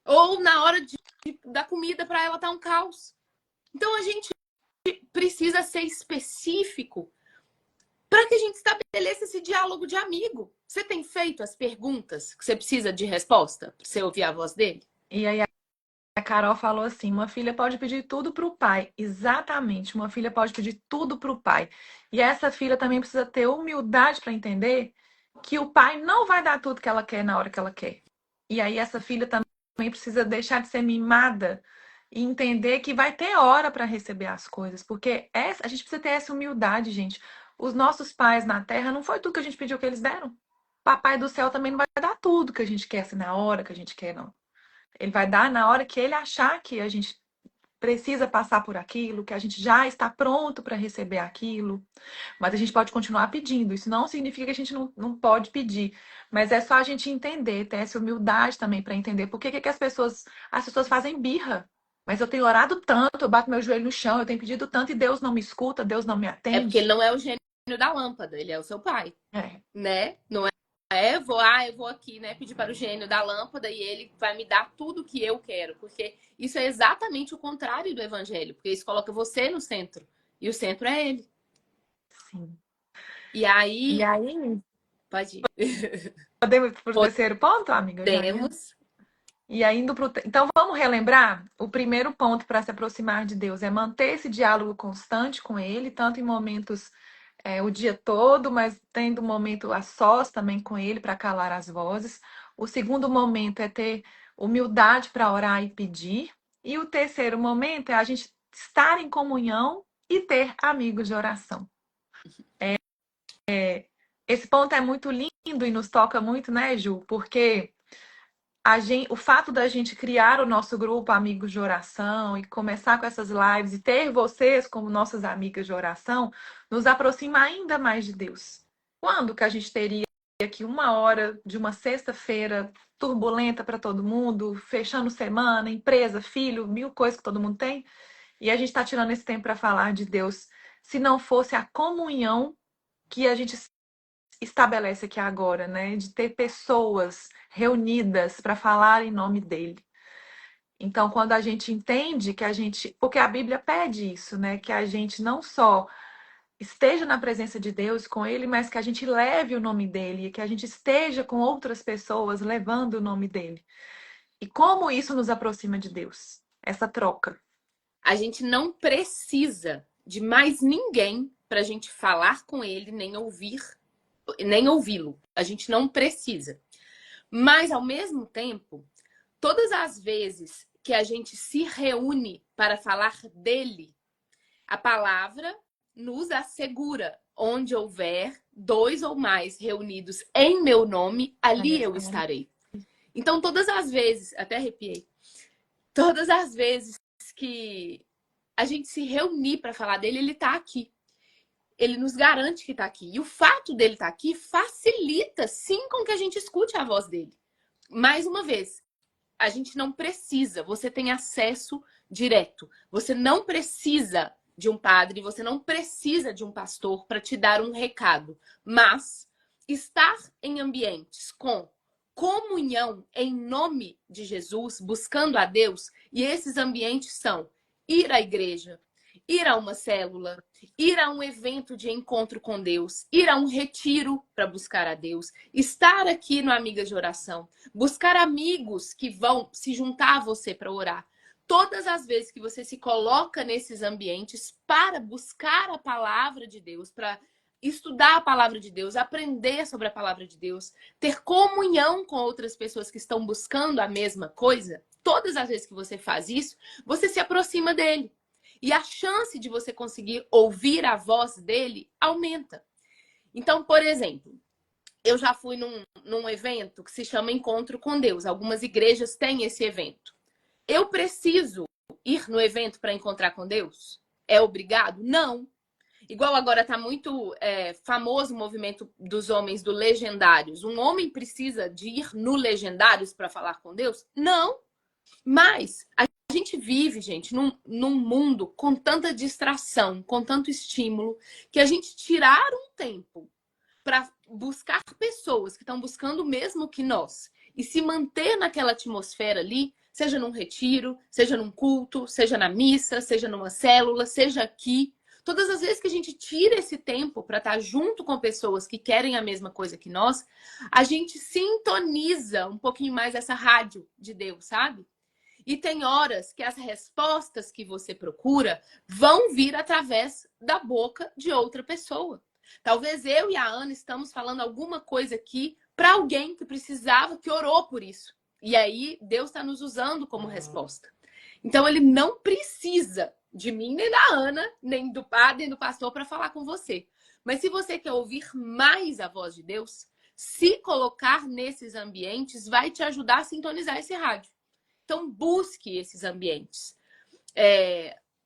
Ou na hora de dar comida para ela, tá um caos. Então a gente precisa ser específico para que a gente estabeleça esse diálogo de amigo. Você tem feito as perguntas que você precisa de resposta para você ouvir a voz dele? E aí a Carol falou assim: uma filha pode pedir tudo para o pai. Exatamente, uma filha pode pedir tudo para o pai. E essa filha também precisa ter humildade para entender que o pai não vai dar tudo que ela quer na hora que ela quer. E aí essa filha também precisa deixar de ser mimada e entender que vai ter hora para receber as coisas. Porque a gente precisa ter essa humildade, gente. Os nossos pais na terra não foi tudo que a gente pediu que eles deram. Papai do céu também não vai dar tudo que a gente quer, assim, na hora que a gente quer, não. Ele vai dar na hora que ele achar que a gente precisa passar por aquilo, que a gente já está pronto para receber aquilo. Mas a gente pode continuar pedindo. Isso não significa que a gente não pode pedir. Mas é só a gente entender, ter essa humildade também para entender por que as pessoas fazem birra. Mas eu tenho orado tanto, eu bato meu joelho no chão, eu tenho pedido tanto e Deus não me escuta, Deus não me É porque ele atende. não é o gênio da lâmpada, ele é o seu pai, É, né? Não é eu vou aqui, né, pedir para o gênio da lâmpada e ele vai me dar tudo que eu quero, porque isso é exatamente o contrário do evangelho, porque isso coloca você no centro e o centro é ele. sim. E E aí, aí, pode ir. podemos para o terceiro ponto, amiga? Já ia. Podemos. E aí, então, vamos relembrar? O primeiro ponto para se aproximar de Deus é manter esse diálogo constante com Ele, tanto em momentos o dia todo, mas tendo um momento a sós também com Ele para calar as vozes. O segundo momento é ter humildade para orar e pedir. E o terceiro momento é a gente estar em comunhão e ter amigos de oração. Esse ponto é muito lindo e nos toca muito, né, Ju? Porque o fato da gente criar o nosso grupo Amigos de Oração e começar com essas lives e ter vocês como nossas amigas de oração nos aproxima ainda mais de Deus. Quando que a gente teria aqui uma hora de uma sexta-feira turbulenta para todo mundo, fechando semana, empresa, filho, mil coisas que todo mundo tem, e a gente está tirando esse tempo para falar de Deus, se não fosse a comunhão que a gente estabelece aqui agora, né? De ter pessoas reunidas para falar em nome dele. Então, quando a gente entende que a gente. Porque a Bíblia pede isso, né? Que a gente não só esteja na presença de Deus com ele, mas que a gente leve o nome dele, e que a gente esteja com outras pessoas levando o nome dele. E como isso nos aproxima de Deus? Essa troca. A gente não precisa de mais ninguém para a gente falar com ele, nem ouvi-lo. A gente não precisa. Mas, ao mesmo tempo, todas as vezes que a gente se reúne para falar dele, a palavra nos assegura: onde houver dois ou mais reunidos em meu nome, ali eu estarei. Então, todas as vezes, até arrepiei, todas as vezes que a gente se reunir para falar dele, ele está aqui. Ele nos garante que está aqui. E o fato dele estar aqui facilita, sim, com que a gente escute a voz dele. Mais uma vez, a gente não precisa, você tem acesso direto. Você não precisa de um padre, você não precisa de um pastor para te dar um recado. Mas estar em ambientes com comunhão em nome de Jesus, buscando a Deus, e esses ambientes são ir à igreja, ir a uma célula, ir a um evento de encontro com Deus, ir a um retiro para buscar a Deus, estar aqui no Amigas de Oração, buscar amigos que vão se juntar a você para orar. Todas as vezes que você se coloca nesses ambientes para buscar a palavra de Deus, para estudar a palavra de Deus, aprender sobre a palavra de Deus, ter comunhão com outras pessoas que estão buscando a mesma coisa, todas as vezes que você faz isso, você se aproxima dele. E a chance de você conseguir ouvir a voz dele aumenta. Então, por exemplo, eu já fui num evento que se chama Encontro com Deus. Algumas igrejas têm esse evento. Eu preciso ir no evento para encontrar com Deus? É obrigado? Não. Igual agora está muito famoso o movimento dos homens do Legendários. Um homem precisa de ir no Legendários para falar com Deus? Não. Mas a gente vive, gente, num mundo com tanta distração, com tanto estímulo, que a gente tirar um tempo para buscar pessoas que estão buscando o mesmo que nós e se manter naquela atmosfera ali, seja num retiro, seja num culto, seja na missa, seja numa célula, seja aqui. Todas as vezes que a gente tira esse tempo para estar junto com pessoas que querem a mesma coisa que nós, a gente sintoniza um pouquinho mais essa rádio de Deus, sabe? E tem horas que as respostas que você procura vão vir através da boca de outra pessoa. Talvez eu e a Ana estamos falando alguma coisa aqui para alguém que precisava, que orou por isso. E aí Deus está nos usando como resposta. Então ele não precisa de mim, nem da Ana, nem do padre, nem do pastor para falar com você. Mas se você quer ouvir mais a voz de Deus, se colocar nesses ambientes vai te ajudar a sintonizar esse rádio. Então, busque esses ambientes.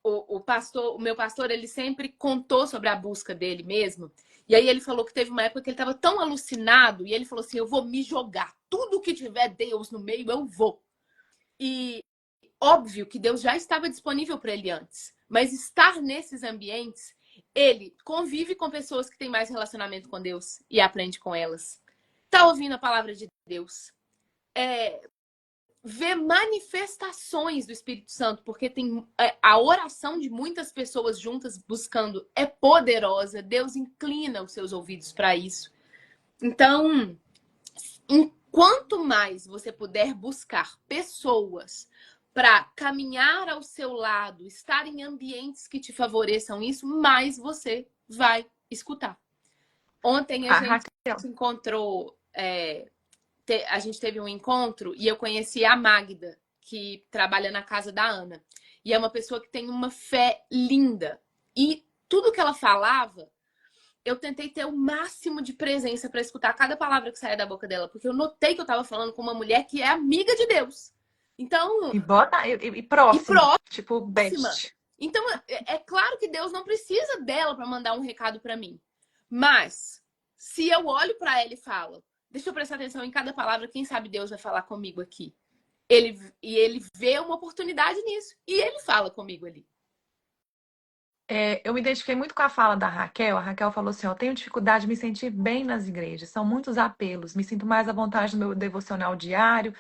O meu pastor, ele sempre contou sobre a busca dele mesmo. E aí ele falou que teve uma época que ele estava tão alucinado. E ele falou assim, eu vou me jogar. Tudo que tiver Deus no meio, eu vou. E óbvio que Deus já estava disponível para ele antes. Mas estar nesses ambientes, ele convive com pessoas que têm mais relacionamento com Deus e aprende com elas. Está ouvindo a palavra de Deus. Ver manifestações do Espírito Santo, porque tem a oração de muitas pessoas juntas buscando é poderosa. Deus inclina os seus ouvidos para isso. Então, quanto mais você puder buscar pessoas para caminhar ao seu lado, estar em ambientes que te favoreçam isso, mais você vai escutar. Ontem a gente se encontrou... a gente teve um encontro e eu conheci a Magda, que trabalha na casa da Ana. E é uma pessoa que tem uma fé linda. E tudo que ela falava, eu tentei ter o máximo de presença para escutar cada palavra que saía da boca dela, porque eu notei que eu estava falando com uma mulher que é amiga de Deus. Então, E próxima, tipo próxima. best. Então, é claro que Deus não precisa dela para mandar um recado para mim. Mas, se eu olho para ela e falo, deixa eu prestar atenção em cada palavra, quem sabe Deus vai falar comigo aqui. Ele vê uma oportunidade nisso. E ele fala comigo ali. Eu me identifiquei muito com a fala da Raquel. A Raquel falou assim, ó, tenho dificuldade de me sentir bem nas igrejas. São muitos apelos. Me sinto mais à vontade no meu devocional diário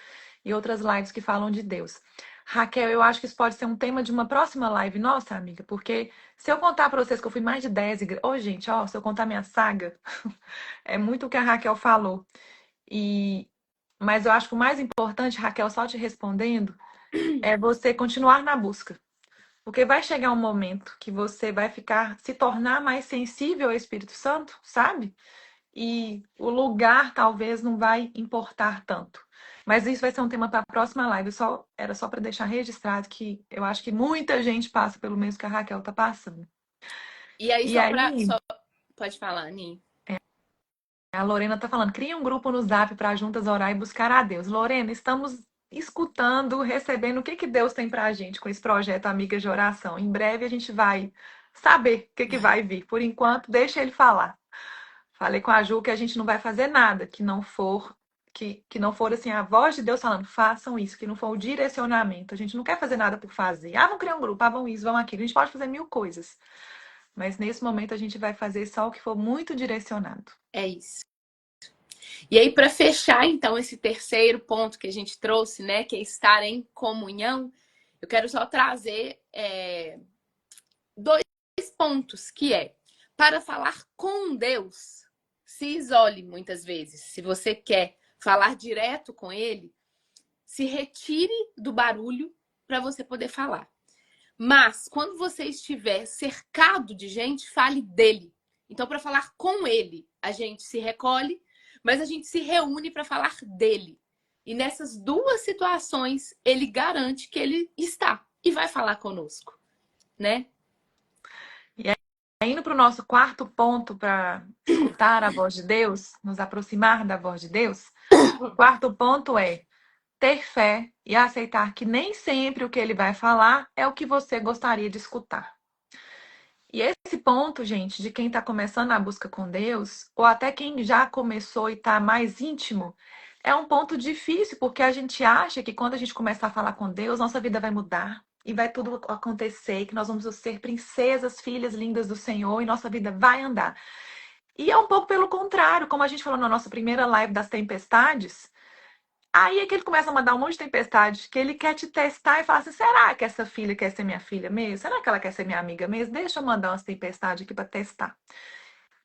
e outras lives que falam de Deus. Raquel, eu acho que isso pode ser um tema de uma próxima live nossa, amiga, porque se eu contar para vocês que eu fui mais de 10 igrejas... Ô, gente, ó, se eu contar minha saga, é muito o que a Raquel falou. Mas eu acho que o mais importante, Raquel, só te respondendo, é você continuar na busca. Porque vai chegar um momento que você vai se tornar mais sensível ao Espírito Santo, sabe? E o lugar talvez não vai importar tanto. Mas isso vai ser um tema para a próxima live. Era só para deixar registrado que eu acho que muita gente passa pelo mesmo que a Raquel está passando. E aí, E aí, pode falar, Ani. a Lorena está falando, cria um grupo no Zap para juntas orar e buscar a Deus. Lorena, estamos escutando, recebendo o que Deus tem para a gente com esse projeto Amigas de Oração. Em breve a gente vai saber o que vai vir. Por enquanto, deixa ele falar. Falei com a Ju que a gente não vai fazer nada que não for assim a voz de Deus falando, façam isso, que não for o direcionamento. A gente não quer fazer nada por fazer. Vamos criar um grupo, vamos isso, vamos aquilo. A gente pode fazer 1000 coisas. Mas nesse momento a gente vai fazer só o que for muito direcionado. É isso. E aí, para fechar, então, esse terceiro ponto que a gente trouxe, né, que é estar em comunhão, eu quero só trazer 2 pontos, que é, para falar com Deus, se isole muitas vezes. Se você quer falar direto com Ele, se retire do barulho para você poder falar. Mas, quando você estiver cercado de gente, fale dele. Então, para falar com Ele, a gente se recolhe, mas a gente se reúne para falar dele. E nessas duas situações, ele garante que ele está e vai falar conosco, né? E aí, indo para o nosso quarto ponto para escutar a voz de Deus, nos aproximar da voz de Deus, o quarto ponto é ter fé e aceitar que nem sempre o que ele vai falar é o que você gostaria de escutar. E esse ponto, gente, de quem está começando a busca com Deus, ou até quem já começou e está mais íntimo, é um ponto difícil, porque a gente acha que quando a gente começar a falar com Deus, nossa vida vai mudar e vai tudo acontecer, e que nós vamos ser princesas, filhas lindas do Senhor e nossa vida vai andar. E é um pouco pelo contrário, como a gente falou na nossa primeira live das tempestades. Aí é que ele começa a mandar um monte de tempestade, que ele quer te testar e fala assim: será que essa filha quer ser minha filha mesmo? Será que ela quer ser minha amiga mesmo? Deixa eu mandar umas tempestades aqui para testar.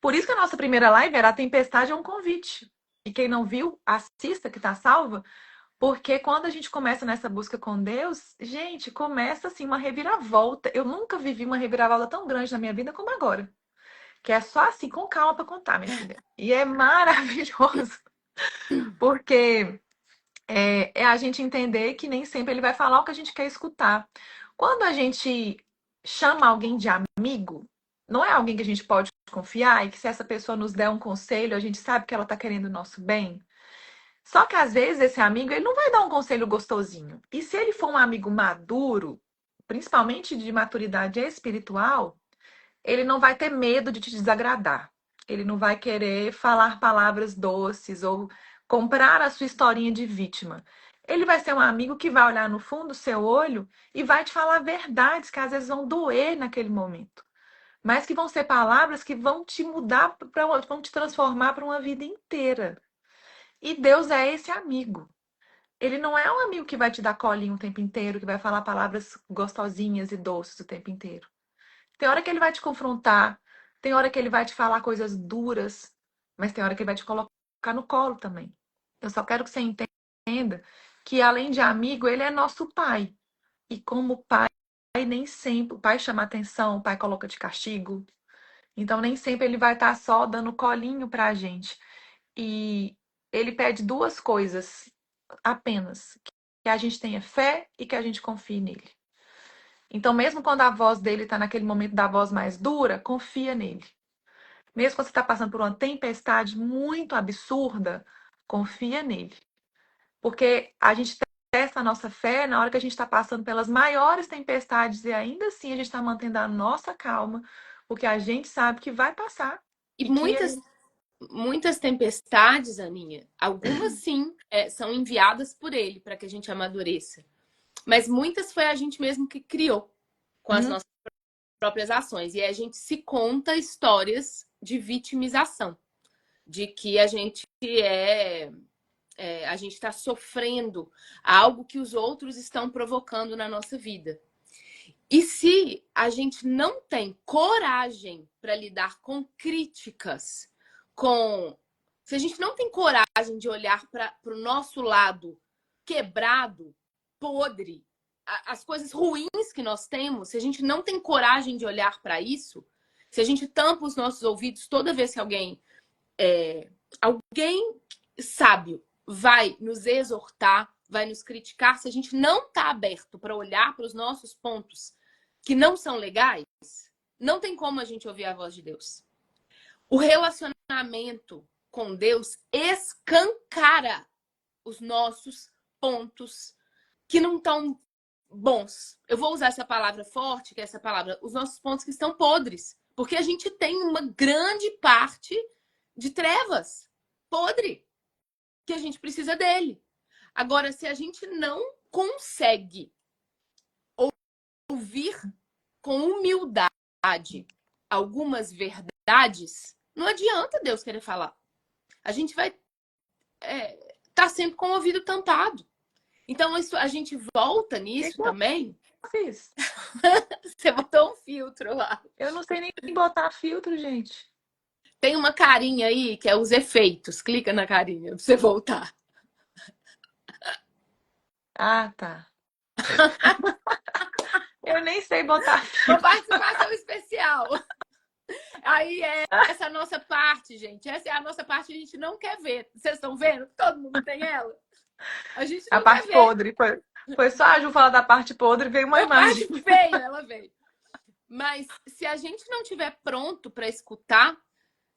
Por isso que a nossa primeira live era: a tempestade é um convite. E quem não viu, assista que tá salva, porque quando a gente começa nessa busca com Deus, gente, começa assim uma reviravolta. Eu nunca vivi uma reviravolta tão grande na minha vida como agora. Que é só assim, com calma para contar, minha filha. E é maravilhoso, porque é a gente entender que nem sempre ele vai falar o que a gente quer escutar. Quando a gente chama alguém de amigo, não é alguém que a gente pode confiar e que se essa pessoa nos der um conselho, a gente sabe que ela está querendo o nosso bem. Só que às vezes esse amigo, ele não vai dar um conselho gostosinho. E se ele for um amigo maduro, principalmente de maturidade espiritual, ele não vai ter medo de te desagradar. Ele não vai querer falar palavras doces ou comprar a sua historinha de vítima. Ele vai ser um amigo que vai olhar no fundo do seu olho e vai te falar verdades que às vezes vão doer naquele momento, mas que vão ser palavras que vão te mudar, vão te transformar para uma vida inteira. E Deus é esse amigo. Ele não é um amigo que vai te dar colinho o tempo inteiro, que vai falar palavras gostosinhas e doces o tempo inteiro. Tem hora que ele vai te confrontar, tem hora que ele vai te falar coisas duras, mas tem hora que ele vai te colocar no colo também. Eu só quero que você entenda que, além de amigo, ele é nosso pai. E como pai, nem sempre o pai chama atenção, o pai coloca de castigo. Então, nem sempre ele vai estar só dando colinho pra gente. E ele pede duas coisas apenas: que a gente tenha fé e que a gente confie nele. Então, mesmo quando a voz dele está naquele momento da voz mais dura, confia nele. Mesmo quando você está passando por uma tempestade muito absurda, confia nele. Porque a gente testa a nossa fé na hora que a gente está passando pelas maiores tempestades e ainda assim a gente está mantendo a nossa calma, porque a gente sabe que vai passar E e que muitas tempestades, Aninha, algumas sim, são enviadas por ele para que a gente amadureça. Mas muitas foi a gente mesmo que criou com as nossas próprias ações. E a gente se conta histórias de vitimização, de que a gente a gente está sofrendo algo que os outros estão provocando na nossa vida. E se a gente não tem coragem para lidar com críticas, se a gente não tem coragem de olhar para o nosso lado quebrado, podre, as coisas ruins que nós temos, se a gente não tem coragem de olhar para isso, se a gente tampa os nossos ouvidos toda vez que alguém sábio vai nos exortar, vai nos criticar, se a gente não está aberto para olhar para os nossos pontos que não são legais, não tem como a gente ouvir a voz de Deus. O relacionamento com Deus escancara os nossos pontos que não estão bons. Eu vou usar essa palavra forte, que é essa palavra, os nossos pontos que estão podres. Porque a gente tem uma grande parte de trevas, podre, que a gente precisa dele. Agora, se a gente não consegue ouvir com humildade algumas verdades, não adianta Deus querer falar. A gente vai tá sempre com o ouvido tampado. Então, a gente volta nisso também. fiz. Você botou um filtro lá. Eu não sei nem botar filtro, gente. Tem uma carinha aí que é os efeitos. Clica na carinha pra você voltar. Ah, tá. Eu nem sei botar Uma filtro. participação especial. Aí essa nossa parte, gente. Essa é a nossa parte que a gente não quer ver. Vocês estão vendo? Todo mundo tem ela. A gente A não quer parte ver. podre. Foi só a Ju falar da parte podre, veio uma A imagem. parte feia, ela veio. Mas se a gente não tiver pronto para escutar,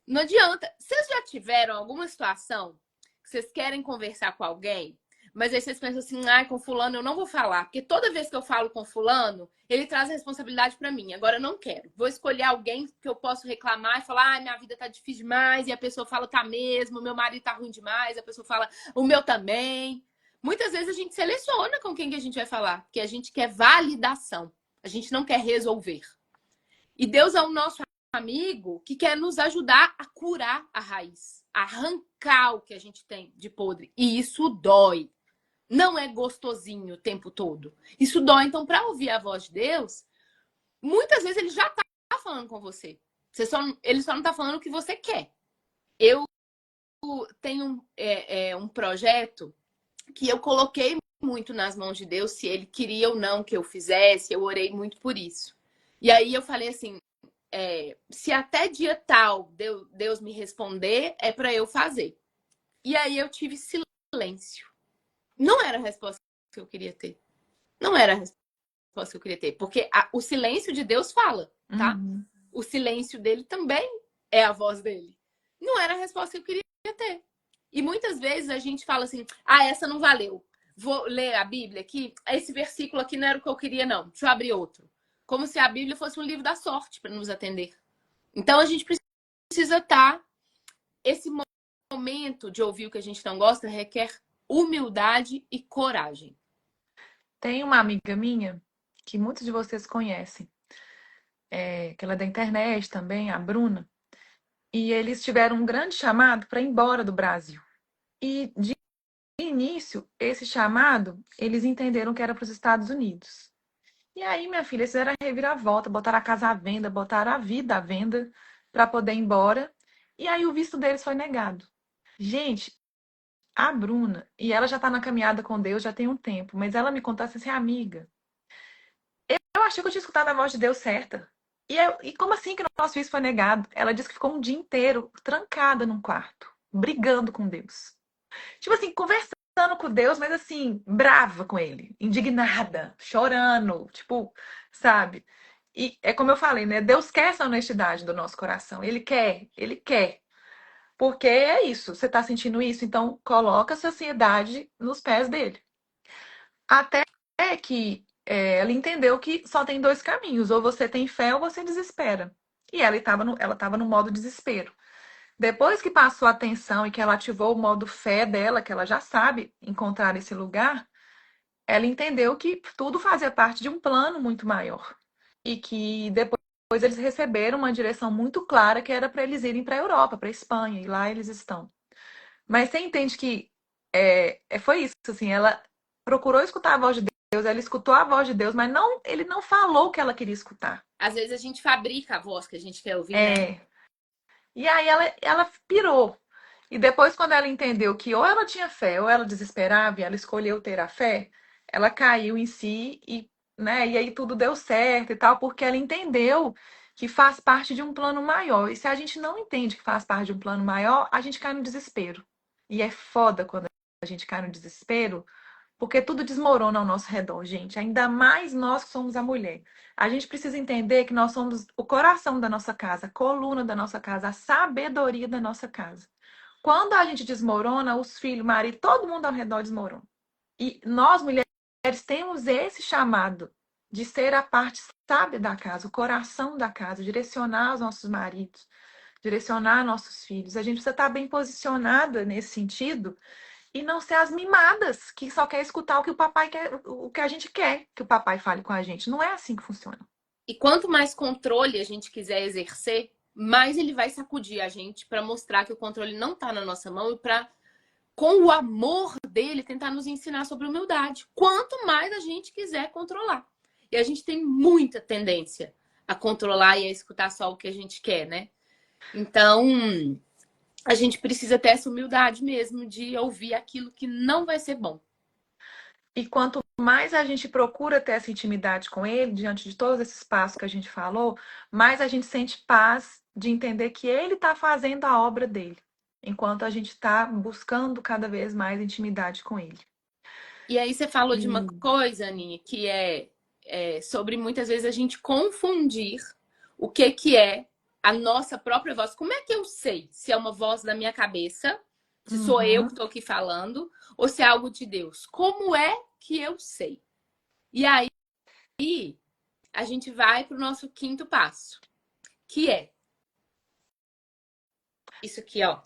não adianta. Vocês já tiveram alguma situação que vocês querem conversar com alguém, mas aí vocês pensam assim, ai, com fulano eu não vou falar, porque toda vez que eu falo com fulano, ele traz a responsabilidade para mim. Agora eu não quero. Vou escolher alguém que eu posso reclamar e falar, ai, minha vida tá difícil demais, e a pessoa fala, tá mesmo, meu marido tá ruim demais, a pessoa fala, o meu também. Muitas vezes a gente seleciona com quem que a gente vai falar, porque a gente quer validação. A gente não quer resolver. E Deus é o nosso amigo que quer nos ajudar a curar a raiz, a arrancar o que a gente tem de podre. E isso dói. Não é gostosinho o tempo todo. Isso dói. Então, para ouvir a voz de Deus, muitas vezes ele já está falando com você. Ele só não está falando o que você quer. Eu tenho um projeto que eu coloquei muito nas mãos de Deus, se ele queria ou não que eu fizesse, eu orei muito por isso. E aí eu falei assim, se até dia tal Deus me responder, é para eu fazer. E aí eu tive silêncio. Não era a resposta que eu queria ter. Não era a resposta que eu queria ter. Porque o silêncio de Deus fala, tá? Uhum. O silêncio dele também é a voz dele. Não era a resposta que eu queria ter. E muitas vezes a gente fala assim, essa não valeu. Vou ler a Bíblia aqui. Esse versículo aqui não era o que eu queria, não. Deixa eu abrir outro. Como se a Bíblia fosse um livro da sorte para nos atender. Então a gente precisa estar. Esse momento de ouvir o que a gente não gosta requer humildade e coragem. Tem uma amiga minha que muitos de vocês conhecem, que ela é da internet também, a Bruna, e eles tiveram um grande chamado para ir embora do Brasil. E de início, esse chamado, eles entenderam que era para os Estados Unidos. E aí, minha filha, eles fizeram a reviravolta, botaram a casa à venda, botaram a vida à venda para poder ir embora. E aí o visto deles foi negado. Gente, a Bruna, e ela já está na caminhada com Deus já tem um tempo, mas ela me contou assim, amiga, eu achei que eu tinha escutado a voz de Deus certa. E como assim que o nosso visto foi negado? Ela disse que ficou um dia inteiro trancada num quarto, brigando com Deus. Tipo assim, conversando com Deus, mas assim, brava com ele, indignada, chorando, tipo, sabe? E é como eu falei, né? Deus quer essa honestidade do nosso coração. Ele quer, ele quer. Porque é isso, você tá sentindo isso, então coloca essa ansiedade nos pés dele. Até que ela entendeu que só tem dois caminhos, ou você tem fé ou você desespera. E ela estava no modo desespero. Depois que passou a tensão e que ela ativou o modo fé dela, que ela já sabe encontrar esse lugar, ela entendeu que tudo fazia parte de um plano muito maior. E que depois eles receberam uma direção muito clara que era para eles irem para a Europa, para a Espanha, e lá eles estão. Mas você entende que foi isso, assim, ela procurou escutar a voz de Deus, ela escutou a voz de Deus, mas não, ele não falou o que ela queria escutar. Às vezes a gente fabrica a voz que a gente quer ouvir, né? É, e aí ela pirou. E depois, quando ela entendeu que ou ela tinha fé ou ela desesperava e ela escolheu ter a fé, ela caiu em si e, né, e aí tudo deu certo e tal, porque ela entendeu que faz parte de um plano maior. E se a gente não entende que faz parte de um plano maior, a gente cai no desespero. E é foda quando a gente cai no desespero, porque tudo desmorona ao nosso redor, gente. Ainda mais nós que somos a mulher. A gente precisa entender que nós somos o coração da nossa casa, a coluna da nossa casa, a sabedoria da nossa casa. Quando a gente desmorona, os filhos, o marido, todo mundo ao redor desmorona. E nós, mulheres, temos esse chamado de ser a parte sábia da casa, o coração da casa, direcionar os nossos maridos, direcionar nossos filhos. A gente precisa estar bem posicionada nesse sentido e não ser as mimadas que só quer escutar o que o papai quer, o que a gente quer que o papai fale com a gente. Não é assim que funciona. E quanto mais controle a gente quiser exercer, mais ele vai sacudir a gente para mostrar que o controle não está na nossa mão e para, com o amor dele, tentar nos ensinar sobre humildade. Quanto mais a gente quiser controlar. E a gente tem muita tendência a controlar e a escutar só o que a gente quer, né? Então, a gente precisa ter essa humildade mesmo de ouvir aquilo que não vai ser bom. E quanto mais a gente procura ter essa intimidade com ele, diante de todos esses passos que a gente falou, mais a gente sente paz de entender que ele está fazendo a obra dele, enquanto a gente está buscando cada vez mais intimidade com ele. E aí você falou de uma E coisa, Aninha, que é sobre muitas vezes a gente confundir o que é a nossa própria voz. Como é que eu sei se é uma voz da minha cabeça, se sou eu que uhum, estou aqui falando, ou se é algo de Deus? Como é que eu sei? E aí a gente vai para o nosso quinto passo, que é isso aqui, ó.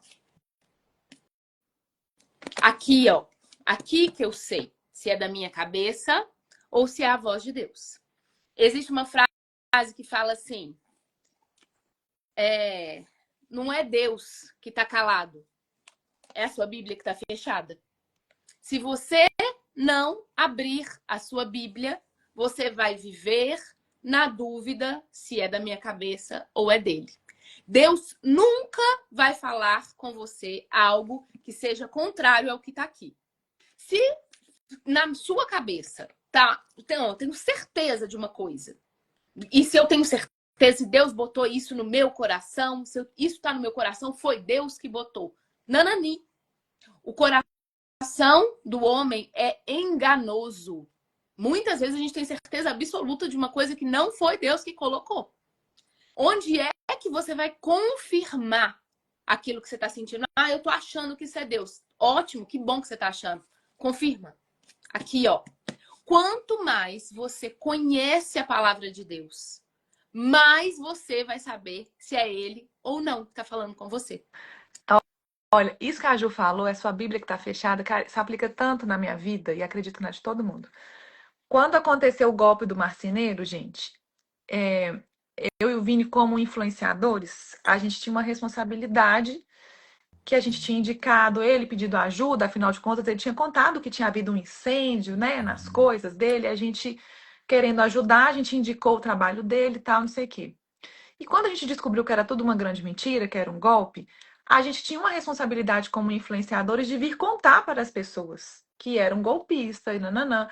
Aqui, ó. Aqui que eu sei se é da minha cabeça ou se é a voz de Deus. Existe uma frase que fala assim: não é Deus que está calado, é a sua Bíblia que está fechada. Se você não abrir a sua Bíblia, você vai viver na dúvida se é da minha cabeça ou é dele. Deus nunca vai falar com você algo que seja contrário ao que está aqui. Se na sua cabeça tá, então, eu tenho certeza de uma coisa, e se eu tenho certeza, se Deus botou isso no meu coração, se isso está no meu coração, foi Deus que botou. Nanani. O coração do homem é enganoso. Muitas vezes a gente tem certeza absoluta de uma coisa que não foi Deus que colocou. Onde é que você vai confirmar aquilo que você está sentindo? Ah, eu tô achando que isso é Deus. Ótimo, que bom que você está achando. Confirma. Aqui, ó. Quanto mais você conhece a palavra de Deus, mais você vai saber se é ele ou não que está falando com você. olha, isso que a Ju falou, é sua Bíblia que está fechada, cara, isso aplica tanto na minha vida e acredito na de todo mundo. Quando aconteceu o golpe do marceneiro, gente, é, eu e o Vini, como influenciadores, a gente tinha uma responsabilidade que a gente tinha indicado ele, pedido ajuda, afinal de contas, ele tinha contado que tinha havido um incêndio, né, nas coisas dele, a gente querendo ajudar, a gente indicou o trabalho dele e tal, não sei o quê. E quando a gente descobriu que era tudo uma grande mentira, que era um golpe, a gente tinha uma responsabilidade como influenciadores de vir contar para as pessoas que era um golpista e nananã.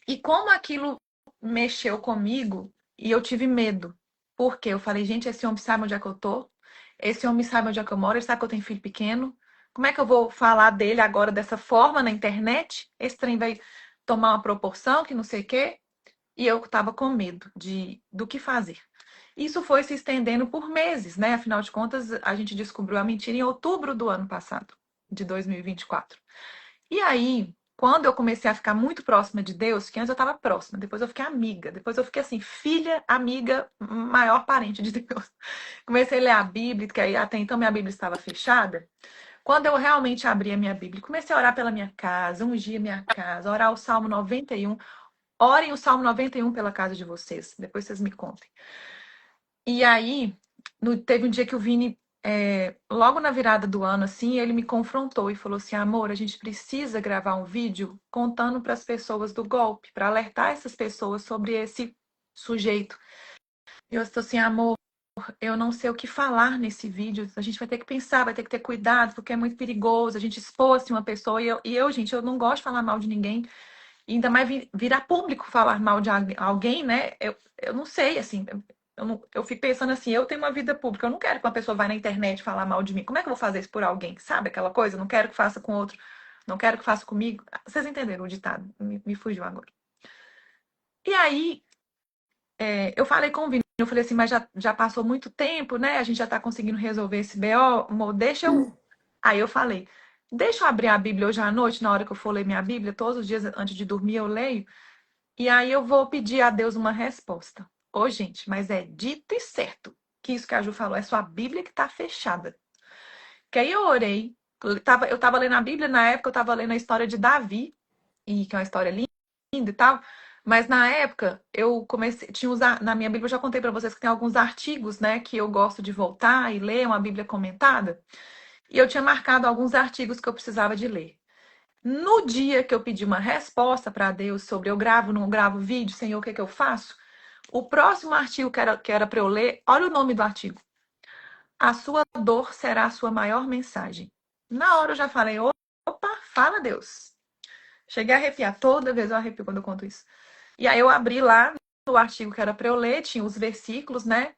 E como aquilo mexeu comigo, e eu tive medo. Porque eu falei, gente, esse homem sabe onde é que eu tô? Esse homem sabe onde é que eu moro? Ele sabe que eu tenho filho pequeno? Como é que eu vou falar dele agora dessa forma na internet? Esse trem vai tomar uma proporção que não sei o quê. E eu estava com medo do que fazer. Isso foi se estendendo por meses, né? Afinal de contas, a gente descobriu a mentira em outubro do ano passado, de 2024. E aí, quando eu comecei a ficar muito próxima de Deus, que antes eu estava próxima, depois eu fiquei amiga, depois eu fiquei assim, filha, amiga, maior parente de Deus. Comecei a ler a Bíblia, que aí até então minha Bíblia estava fechada. Quando eu realmente abri a minha Bíblia, comecei a orar pela minha casa, ungir a minha casa, orar o Salmo 91. Orem o Salmo 91 pela casa de vocês, depois vocês me contem. E aí, teve um dia que o Vini, logo na virada do ano, assim, ele me confrontou e falou assim: amor, a gente precisa gravar um vídeo contando para as pessoas do golpe, para alertar essas pessoas sobre esse sujeito. E eu estou assim, amor, eu não sei o que falar nesse vídeo. A gente vai ter que pensar, vai ter que ter cuidado, porque é muito perigoso. A gente expor assim, uma pessoa. E eu, gente, eu não gosto de falar mal de ninguém. E ainda mais virar público falar mal de alguém, né? Eu não sei, assim. Eu fico pensando assim, eu tenho uma vida pública, eu não quero que uma pessoa vá na internet falar mal de mim. Como é que eu vou fazer isso por alguém? Sabe aquela coisa? Eu não quero que faça com outro, não quero que faça comigo. Vocês entenderam o ditado? Me fugiu agora. E aí, eu falei com o Vini, eu falei assim, mas já passou muito tempo, né? A gente já tá conseguindo resolver esse BO, amor, deixa eu. Aí eu falei, deixa eu abrir a Bíblia hoje à noite, na hora que eu for ler minha Bíblia, todos os dias antes de dormir eu leio. E aí eu vou pedir a Deus uma resposta. Ô, gente, mas é dito e certo que isso que a Ju falou, é sua Bíblia que tá fechada. Que aí eu orei, eu tava lendo a Bíblia, na época eu tava lendo a história de Davi, e que é uma história linda e tal, mas na época eu comecei, na minha Bíblia eu já contei para vocês que tem alguns artigos, né, que eu gosto de voltar e ler, uma Bíblia comentada, e eu tinha marcado alguns artigos que eu precisava de ler. No dia que eu pedi uma resposta para Deus sobre eu gravo, não gravo vídeo, Senhor, o que que eu faço? O próximo artigo que era para eu ler, olha o nome do artigo. A sua dor será a sua maior mensagem. Na hora eu já falei, opa, fala Deus. Cheguei a arrepiar, toda vez eu arrepio quando eu conto isso. E aí eu abri lá no artigo que era para eu ler, tinha os versículos, né?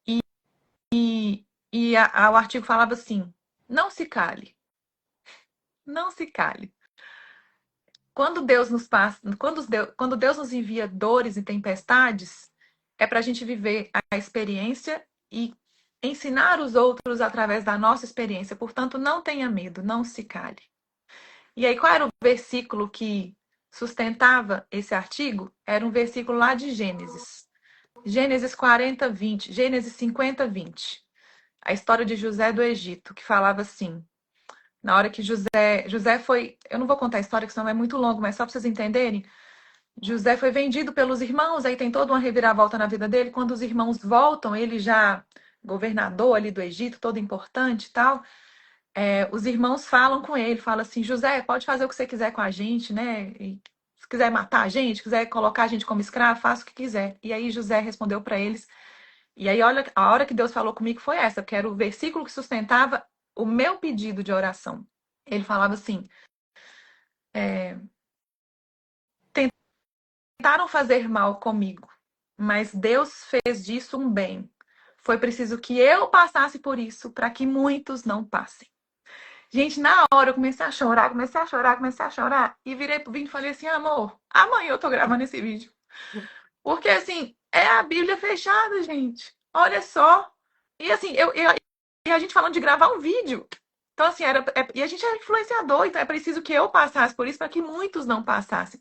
E o artigo falava assim: não se cale, não se cale. quando Deus nos passa, quando Deus nos envia dores e tempestades, é para a gente viver a experiência e ensinar os outros através da nossa experiência. Portanto, não tenha medo, não se cale. E aí, qual era o versículo que sustentava esse artigo? Era um versículo lá de Gênesis. Gênesis 40, 20. Gênesis 50, 20. A história de José do Egito, que falava assim: na hora que José foi. Eu não vou contar a história, que senão é muito longo, mas só para vocês entenderem. José foi vendido pelos irmãos, aí tem toda uma reviravolta na vida dele. Quando os irmãos voltam, ele já governador ali do Egito, todo importante e tal. Os irmãos falam com ele, falam assim: José, pode fazer o que você quiser com a gente, né? E se quiser matar a gente, quiser colocar a gente como escravo, faça o que quiser. E aí José respondeu para eles. E aí, olha, a hora que Deus falou comigo foi essa, porque era o versículo que sustentava o meu pedido de oração. Ele falava assim: tentaram fazer mal comigo, mas Deus fez disso um bem. Foi preciso que eu passasse por isso para que muitos não passem. Gente, na hora eu comecei a chorar, e virei pro Vini e falei assim: amor, amanhã eu tô gravando esse vídeo. Porque assim, é a Bíblia fechada, gente. Olha só. E assim, e a gente falando de gravar um vídeo. Então, assim, e a gente é influenciador, então é preciso que eu passasse por isso para que muitos não passassem.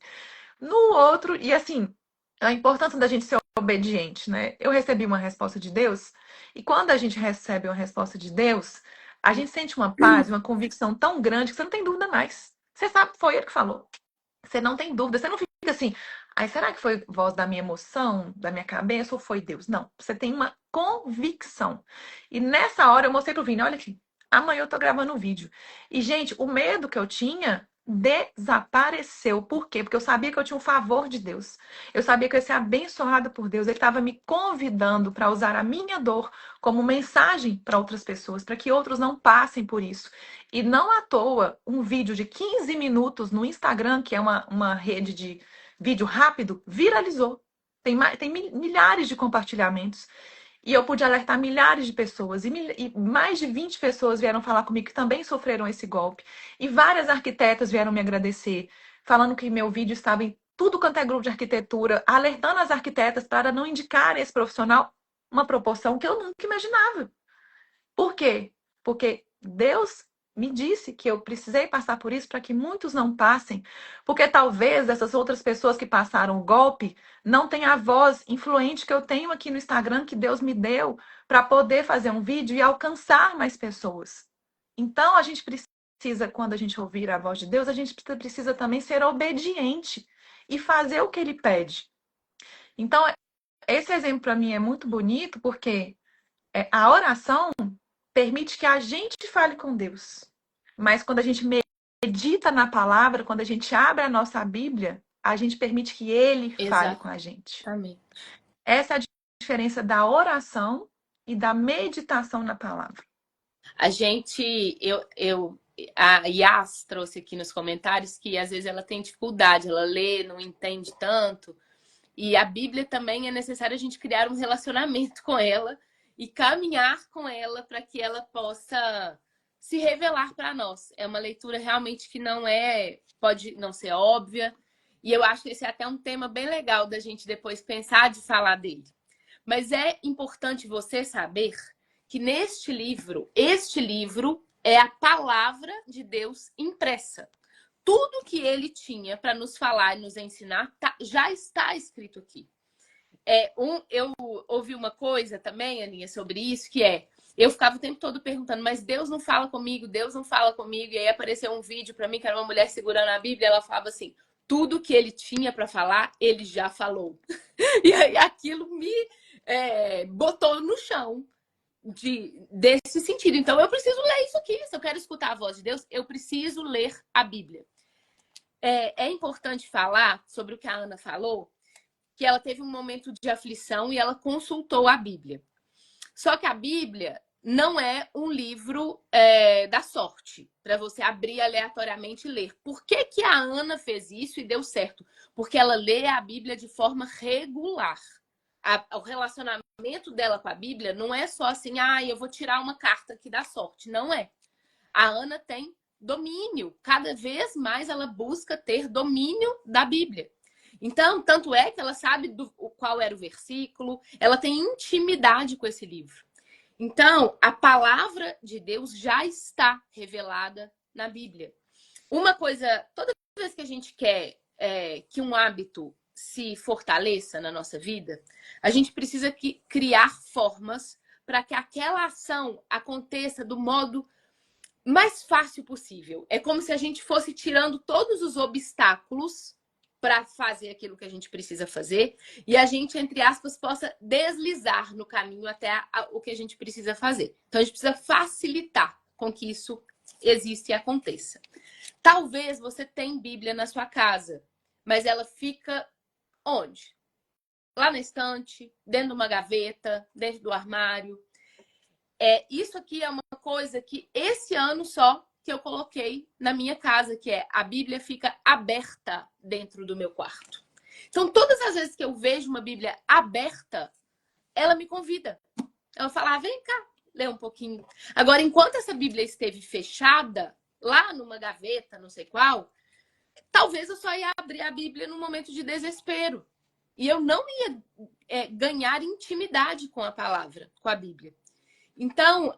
No outro, e assim, a importância da gente ser obediente, né? Eu recebi uma resposta de Deus, e quando a gente recebe uma resposta de Deus, a gente sente uma paz, uma convicção tão grande que você não tem dúvida mais. Você sabe, foi ele que falou. Você não tem dúvida, você não fica assim, ai, será que foi voz da minha emoção, da minha cabeça, ou foi Deus? Não, você tem uma convicção. E nessa hora eu mostrei pro Vini, olha aqui, amanhã eu tô gravando um vídeo. E, gente, o medo que eu tinha desapareceu. Por quê? Porque eu sabia que eu tinha um favor de Deus. Eu sabia que eu ia ser abençoada por Deus. Ele estava me convidando para usar a minha dor como mensagem para outras pessoas, para que outros não passem por isso. E não à toa, um vídeo de 15 minutos no Instagram, que é uma rede de vídeo rápido, viralizou. Tem milhares de compartilhamentos. E eu pude alertar milhares de pessoas. E mais de 20 pessoas vieram falar comigo que também sofreram esse golpe. E várias arquitetas vieram me agradecer, falando que meu vídeo estava em tudo quanto é grupo de arquitetura, alertando as arquitetas para não indicar esse profissional uma proporção que eu nunca imaginava. Por quê? Porque Deus me disse que eu precisei passar por isso para que muitos não passem. Porque talvez essas outras pessoas que passaram o golpe não tenham a voz influente que eu tenho aqui no Instagram, que Deus me deu, para poder fazer um vídeo e alcançar mais pessoas. Então, a gente precisa, quando a gente ouvir a voz de Deus, a gente precisa também ser obediente e fazer o que ele pede. Então, esse exemplo para mim é muito bonito, porque a oração permite que a gente fale com Deus. Mas quando a gente medita na palavra, quando a gente abre a nossa Bíblia, a gente permite que Ele fale com a gente. Exatamente. Essa é a diferença da oração e da meditação na palavra. A gente, a Yas trouxe aqui nos comentários que às vezes ela tem dificuldade, ela lê, não entende tanto. E a Bíblia também é necessário a gente criar um relacionamento com ela e caminhar com ela para que ela possa se revelar para nós. É uma leitura realmente que pode não ser óbvia. E eu acho que esse é até um tema bem legal da gente depois pensar de falar dele. Mas é importante você saber que este livro é a palavra de Deus impressa. Tudo que ele tinha para nos falar e nos ensinar já está escrito aqui. Eu ouvi uma coisa também, Aninha, sobre isso, que eu ficava o tempo todo perguntando, mas Deus não fala comigo, Deus não fala comigo. E aí apareceu um vídeo para mim, que era uma mulher segurando a Bíblia, ela falava assim, tudo que ele tinha para falar, ele já falou. E aí aquilo me botou no chão desse sentido. Então eu preciso ler isso aqui. Se eu quero escutar a voz de Deus, eu preciso ler a Bíblia. É importante falar sobre o que a Ana falou, que ela teve um momento de aflição e ela consultou a Bíblia. Só que a Bíblia não é um livro da sorte, para você abrir aleatoriamente e ler. Por que que a Ana fez isso e deu certo? Porque ela lê a Bíblia de forma regular. O relacionamento dela com a Bíblia não é só assim, eu vou tirar uma carta aqui da sorte. Não é. A Ana tem domínio. Cada vez mais ela busca ter domínio da Bíblia. Então, tanto é que ela sabe qual era o versículo, ela tem intimidade com esse livro. Então, a palavra de Deus já está revelada na Bíblia. Uma coisa, toda vez que a gente quer que um hábito se fortaleça na nossa vida, a gente precisa criar formas para que aquela ação aconteça do modo mais fácil possível. É como se a gente fosse tirando todos os obstáculos para fazer aquilo que a gente precisa fazer e a gente, entre aspas, possa deslizar no caminho até o que a gente precisa fazer. Então, a gente precisa facilitar com que isso exista e aconteça. Talvez você tenha Bíblia na sua casa, mas ela fica onde? Lá na estante, dentro de uma gaveta, dentro do armário. Isso aqui é uma coisa que esse ano só que eu coloquei na minha casa, que é a Bíblia fica aberta dentro do meu quarto. Então, todas as vezes que eu vejo uma Bíblia aberta, ela me convida. Ela fala, vem cá, lê um pouquinho. Agora, enquanto essa Bíblia esteve fechada, lá numa gaveta, não sei qual, talvez eu só ia abrir a Bíblia num momento de desespero. E eu não ia ganhar intimidade com a palavra, com a Bíblia. Então,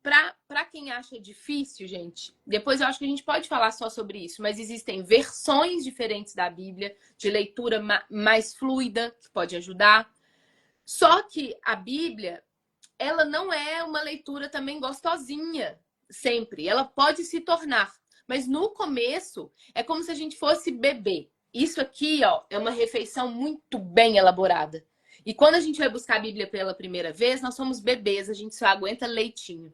para quem acha difícil, gente, depois eu acho que a gente pode falar só sobre isso, mas existem versões diferentes da Bíblia, de leitura mais fluida, que pode ajudar. Só que a Bíblia, ela não é uma leitura também gostosinha, sempre. Ela pode se tornar, mas no começo é como se a gente fosse bebê. Isso aqui, ó, é uma refeição muito bem elaborada. E quando a gente vai buscar a Bíblia pela primeira vez, nós somos bebês, a gente só aguenta leitinho.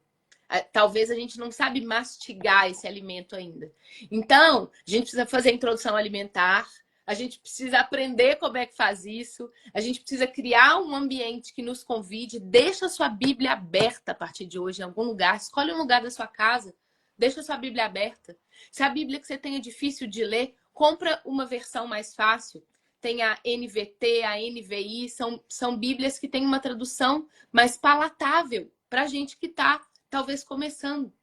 Talvez a gente não sabe mastigar esse alimento ainda. Então, a gente precisa fazer a introdução alimentar, a gente precisa aprender como é que faz isso, a gente precisa criar um ambiente que nos convide, deixa a sua Bíblia aberta a partir de hoje em algum lugar, escolhe um lugar da sua casa, deixa a sua Bíblia aberta. Se a Bíblia que você tem é difícil de ler, compra uma versão mais fácil. Tem a NVT, a NVI, são Bíblias que têm uma tradução mais palatável para a gente que está, talvez, começando.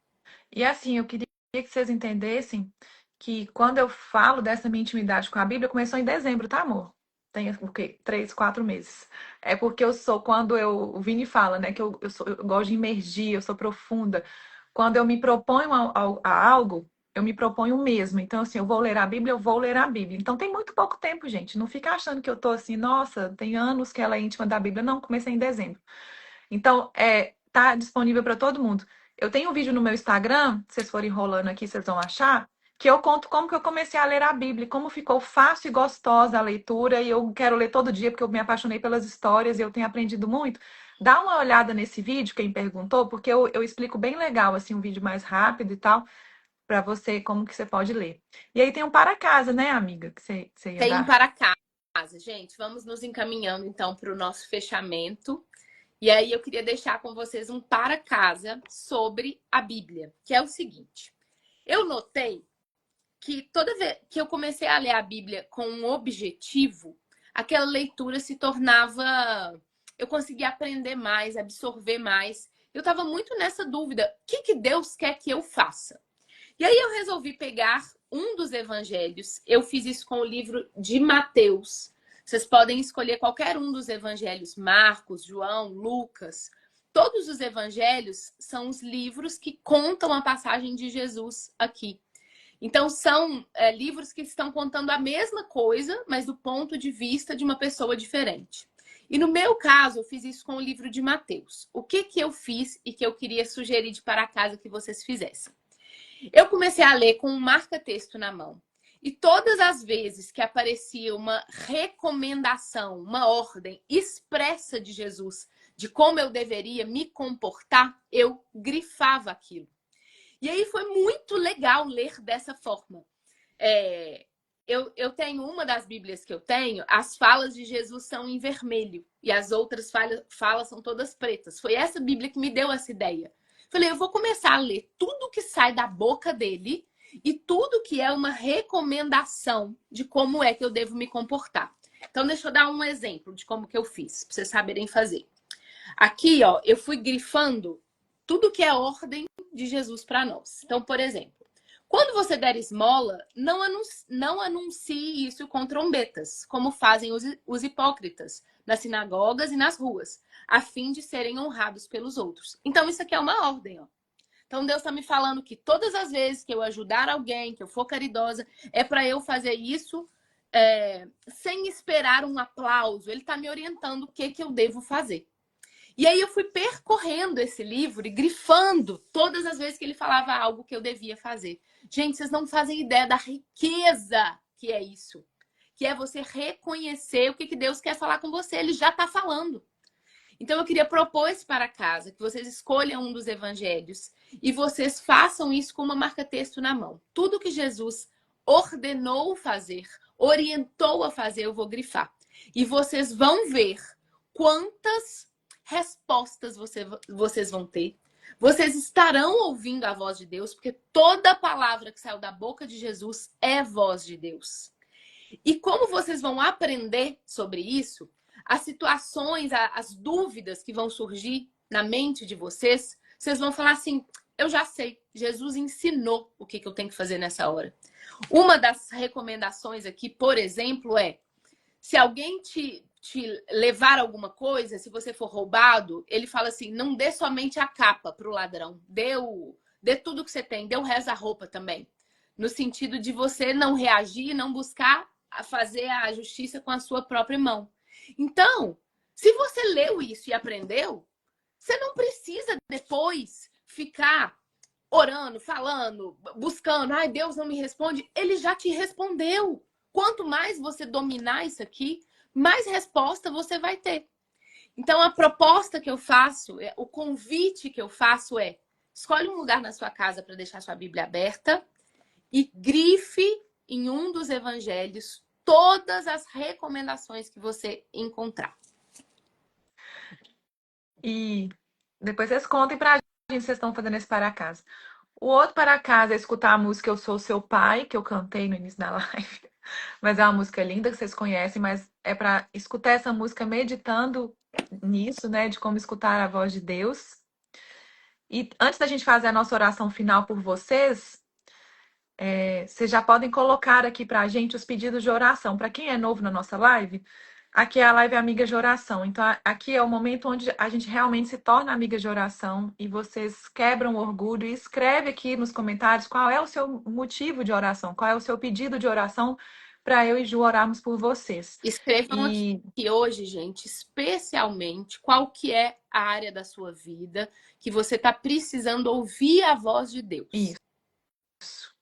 E assim, eu queria que vocês entendessem que quando eu falo dessa minha intimidade com a Bíblia, começou em dezembro, tá, amor? Tem o quê? 3, 4 meses. É porque eu sou, quando o Vini fala, né, que eu gosto de imergir, eu sou profunda. Quando eu me proponho a algo, eu me proponho mesmo. Então, assim, eu vou ler a Bíblia, eu vou ler a Bíblia. Então, tem muito pouco tempo, gente. Não fica achando que eu tô assim, nossa, tem anos que ela é íntima da Bíblia. Não, comecei em dezembro. Então, tá disponível para todo mundo. Eu tenho um vídeo no meu Instagram, se vocês forem rolando aqui, vocês vão achar, que eu conto como que eu comecei a ler a Bíblia, como ficou fácil e gostosa a leitura, e eu quero ler todo dia, porque eu me apaixonei pelas histórias e eu tenho aprendido muito. Dá uma olhada nesse vídeo, quem perguntou, porque eu explico bem legal, assim, um vídeo mais rápido e tal, para você, como que você pode ler. E aí tem um para casa, né, amiga, que você ia Tem um dar? para casa, gente. Vamos nos encaminhando, então, para o nosso fechamento. E aí eu queria deixar com vocês um para casa sobre a Bíblia, que é o seguinte. Eu notei que toda vez que eu comecei a ler a Bíblia com um objetivo, aquela leitura se tornava... Eu conseguia aprender mais, absorver mais. Eu estava muito nessa dúvida. O que Deus quer que eu faça? E aí eu resolvi pegar um dos evangelhos. Eu fiz isso com o livro de Mateus. Vocês podem escolher qualquer um dos evangelhos. Marcos, João, Lucas. Todos os evangelhos são os livros que contam a passagem de Jesus aqui. Então, são livros que estão contando a mesma coisa, mas do ponto de vista de uma pessoa diferente. E no meu caso, eu fiz isso com o livro de Mateus. O que eu fiz e que eu queria sugerir de para casa que vocês fizessem? Eu comecei a ler com um marca-texto na mão. E todas as vezes que aparecia uma recomendação, uma ordem expressa de Jesus de como eu deveria me comportar, eu grifava aquilo. E aí foi muito legal ler dessa forma. Eu tenho uma das Bíblias que eu tenho, as falas de Jesus são em vermelho e as outras falas são todas pretas. Foi essa Bíblia que me deu essa ideia. Falei, eu vou começar a ler tudo que sai da boca dele e tudo que é uma recomendação de como é que eu devo me comportar. Então, deixa eu dar um exemplo de como que eu fiz, para vocês saberem fazer. Aqui, ó, eu fui grifando tudo que é ordem de Jesus para nós. Então, por exemplo, Quando você der esmola, não anuncie isso com trombetas, como fazem os hipócritas nas sinagogas e nas ruas, a fim de serem honrados pelos outros. Então, isso aqui é uma ordem, ó. Então, Deus está me falando que todas as vezes que eu ajudar alguém, que eu for caridosa, é para eu fazer isso sem esperar um aplauso. Ele está me orientando o que eu devo fazer. E aí eu fui percorrendo esse livro e grifando todas as vezes que ele falava algo que eu devia fazer. Gente, vocês não fazem ideia da riqueza que é isso. Que é você reconhecer o que Deus quer falar com você. Ele já está falando. Então eu queria propor isso para casa, que vocês escolham um dos evangelhos e vocês façam isso com uma marca-texto na mão. Tudo que Jesus ordenou fazer, orientou a fazer, eu vou grifar. E vocês vão ver quantas respostas vocês vão ter. Vocês estarão ouvindo a voz de Deus, porque toda palavra que saiu da boca de Jesus é voz de Deus. E como vocês vão aprender sobre isso, as situações, as dúvidas que vão surgir na mente de vocês, vocês vão falar assim, eu já sei, Jesus ensinou o que eu tenho que fazer nessa hora. Uma das recomendações aqui, por exemplo, é, se alguém te levar alguma coisa, se você for roubado, ele fala assim, não dê somente a capa para o ladrão, dê tudo que você tem, dê o resto da roupa também. No sentido de você não reagir, não buscar fazer a justiça com a sua própria mão. Então, se você leu isso e aprendeu, você não precisa depois ficar orando, falando, buscando. Ai, Deus não me responde. Ele já te respondeu. Quanto mais você dominar isso aqui, mais resposta você vai ter. Então, a proposta que eu faço, o convite que eu faço é: escolhe um lugar na sua casa para deixar sua Bíblia aberta e grife em um dos evangelhos todas as recomendações que você encontrar. E depois vocês contem pra gente se vocês estão fazendo esse para casa. O outro para casa é escutar a música Eu Sou Seu Pai, que eu cantei no início da live. Mas é uma música linda que vocês conhecem, mas é para escutar essa música meditando nisso, né? De como escutar a voz de Deus. E antes da gente fazer a nossa oração final por vocês, vocês já podem colocar aqui para a gente os pedidos de oração. Para quem é novo na nossa live, aqui é a live Amiga de Oração. Então, aqui é o momento onde a gente realmente se torna amiga de oração e vocês quebram o orgulho e escreve aqui nos comentários qual é o seu motivo de oração, qual é o seu pedido de oração para eu e Ju orarmos por vocês. Escrevam E aqui hoje, gente, especialmente qual que é a área da sua vida que você está precisando ouvir a voz de Deus. isso.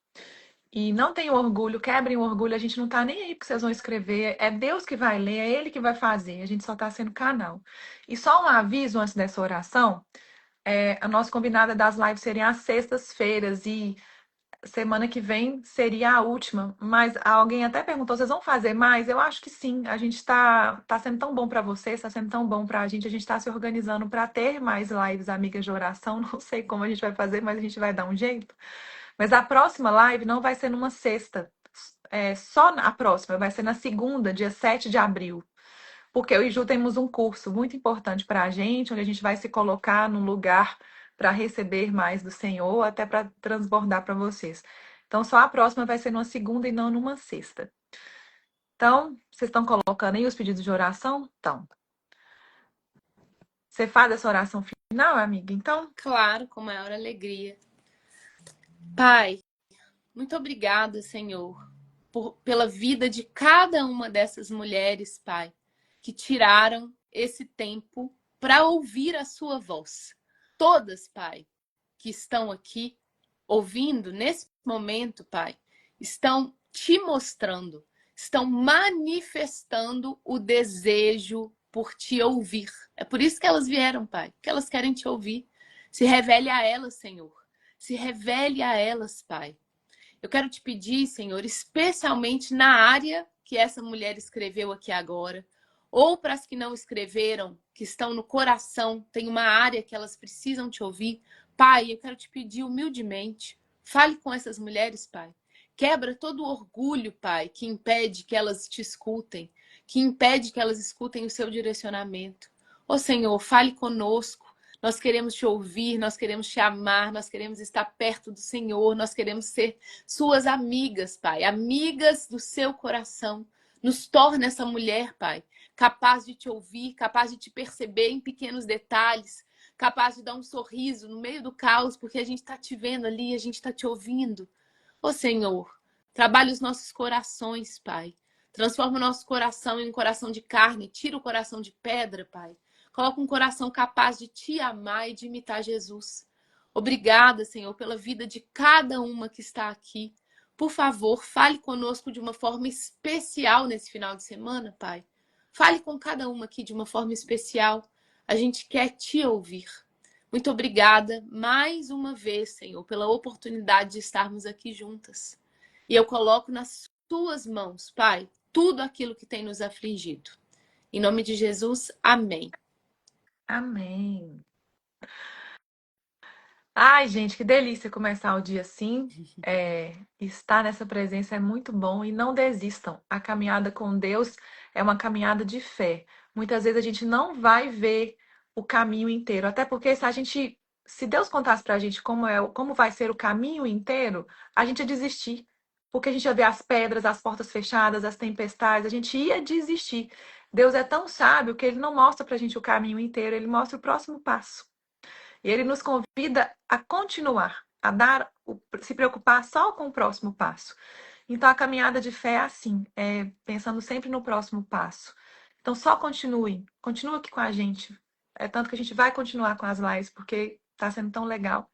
E não tenham orgulho, quebrem o orgulho, a gente não tá nem aí porque vocês vão escrever, é Deus que vai ler, é Ele que vai fazer, a gente só tá sendo canal. E só um aviso antes dessa oração, a nossa combinada das lives seriam às sextas-feiras e semana que vem seria a última, mas alguém até perguntou, vocês vão fazer mais? Eu acho que sim, a gente tá sendo tão bom para vocês, tá sendo tão bom pra gente tá se organizando para ter mais lives amigas de oração, não sei como a gente vai fazer, mas a gente vai dar um jeito. Mas a próxima live não vai ser numa sexta. Só a próxima, vai ser na segunda, dia 7 de abril. Porque eu e Ju temos um curso muito importante para a gente, onde a gente vai se colocar num lugar para receber mais do Senhor, até para transbordar para vocês. Então, só a próxima vai ser numa segunda e não numa sexta. Então, vocês estão colocando aí os pedidos de oração? Então, você faz essa oração final, amiga? Então, Claro, com maior alegria. Pai, muito obrigada, Senhor, pela vida de cada uma dessas mulheres, Pai, que tiraram esse tempo para ouvir a sua voz. Todas, Pai, que estão aqui ouvindo nesse momento, Pai, estão te mostrando, estão manifestando o desejo por te ouvir. É por isso que elas vieram, Pai, que elas querem te ouvir. Se revele a elas, Senhor. Se revele a elas, Pai. Eu quero te pedir, Senhor, especialmente na área que essa mulher escreveu aqui agora, ou para as que não escreveram, que estão no coração, tem uma área que elas precisam te ouvir. Pai, eu quero te pedir humildemente, fale com essas mulheres, Pai. Quebra todo o orgulho, Pai, que impede que elas te escutem, que impede que elas escutem o seu direcionamento. Ô Senhor, fale conosco. Nós queremos te ouvir, nós queremos te amar, nós queremos estar perto do Senhor, nós queremos ser suas amigas, Pai, amigas do seu coração. Nos torna essa mulher, Pai, capaz de te ouvir, capaz de te perceber em pequenos detalhes, capaz de dar um sorriso no meio do caos, porque a gente está te vendo ali, a gente está te ouvindo. Ô Senhor, trabalha os nossos corações, Pai. Transforma o nosso coração em um coração de carne, tira o coração de pedra, Pai. Coloca um coração capaz de te amar e de imitar Jesus. Obrigada, Senhor, pela vida de cada uma que está aqui. Por favor, fale conosco de uma forma especial nesse final de semana, Pai. Fale com cada uma aqui de uma forma especial. A gente quer te ouvir. Muito obrigada mais uma vez, Senhor, pela oportunidade de estarmos aqui juntas. E eu coloco nas tuas mãos, Pai, tudo aquilo que tem nos afligido. Em nome de Jesus, amém. Amém. Ai, gente, que delícia começar o dia assim. Estar nessa presença é muito bom e não desistam. A caminhada com Deus é uma caminhada de fé. Muitas vezes a gente não vai ver o caminho inteiro, até porque se Deus contasse pra gente como vai ser o caminho inteiro, a gente ia desistir. Porque a gente ia ver as pedras, as portas fechadas, as tempestades, a gente ia desistir. Deus é tão sábio que ele não mostra pra gente o caminho inteiro, ele mostra o próximo passo. E ele nos convida a continuar, se preocupar só com o próximo passo. Então a caminhada de fé é assim, pensando sempre no próximo passo. Então só continue aqui com a gente. É tanto que a gente vai continuar com as lives, porque está sendo tão legal.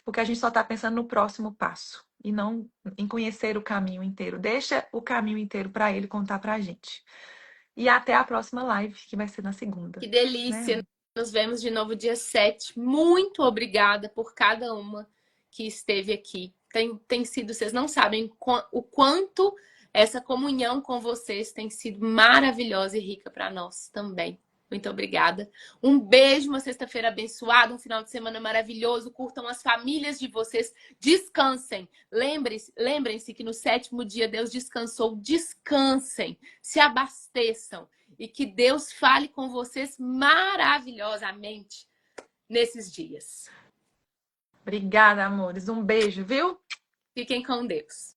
Porque a gente só está pensando no próximo passo e não em conhecer o caminho inteiro. Deixa o caminho inteiro para ele contar para a gente. E até a próxima live, que vai ser na segunda. Que delícia! Né? Nos vemos de novo dia 7. Muito obrigada por cada uma que esteve aqui. Tem sido, vocês não sabem o quanto essa comunhão com vocês tem sido maravilhosa e rica para nós também. Muito obrigada. Um beijo, uma sexta-feira abençoada, um final de semana maravilhoso. Curtam as famílias de vocês. Descansem. Lembrem-se que no 7º dia Deus descansou. Descansem. Se abasteçam. E que Deus fale com vocês maravilhosamente nesses dias. Obrigada, amores. Um beijo, viu? Fiquem com Deus.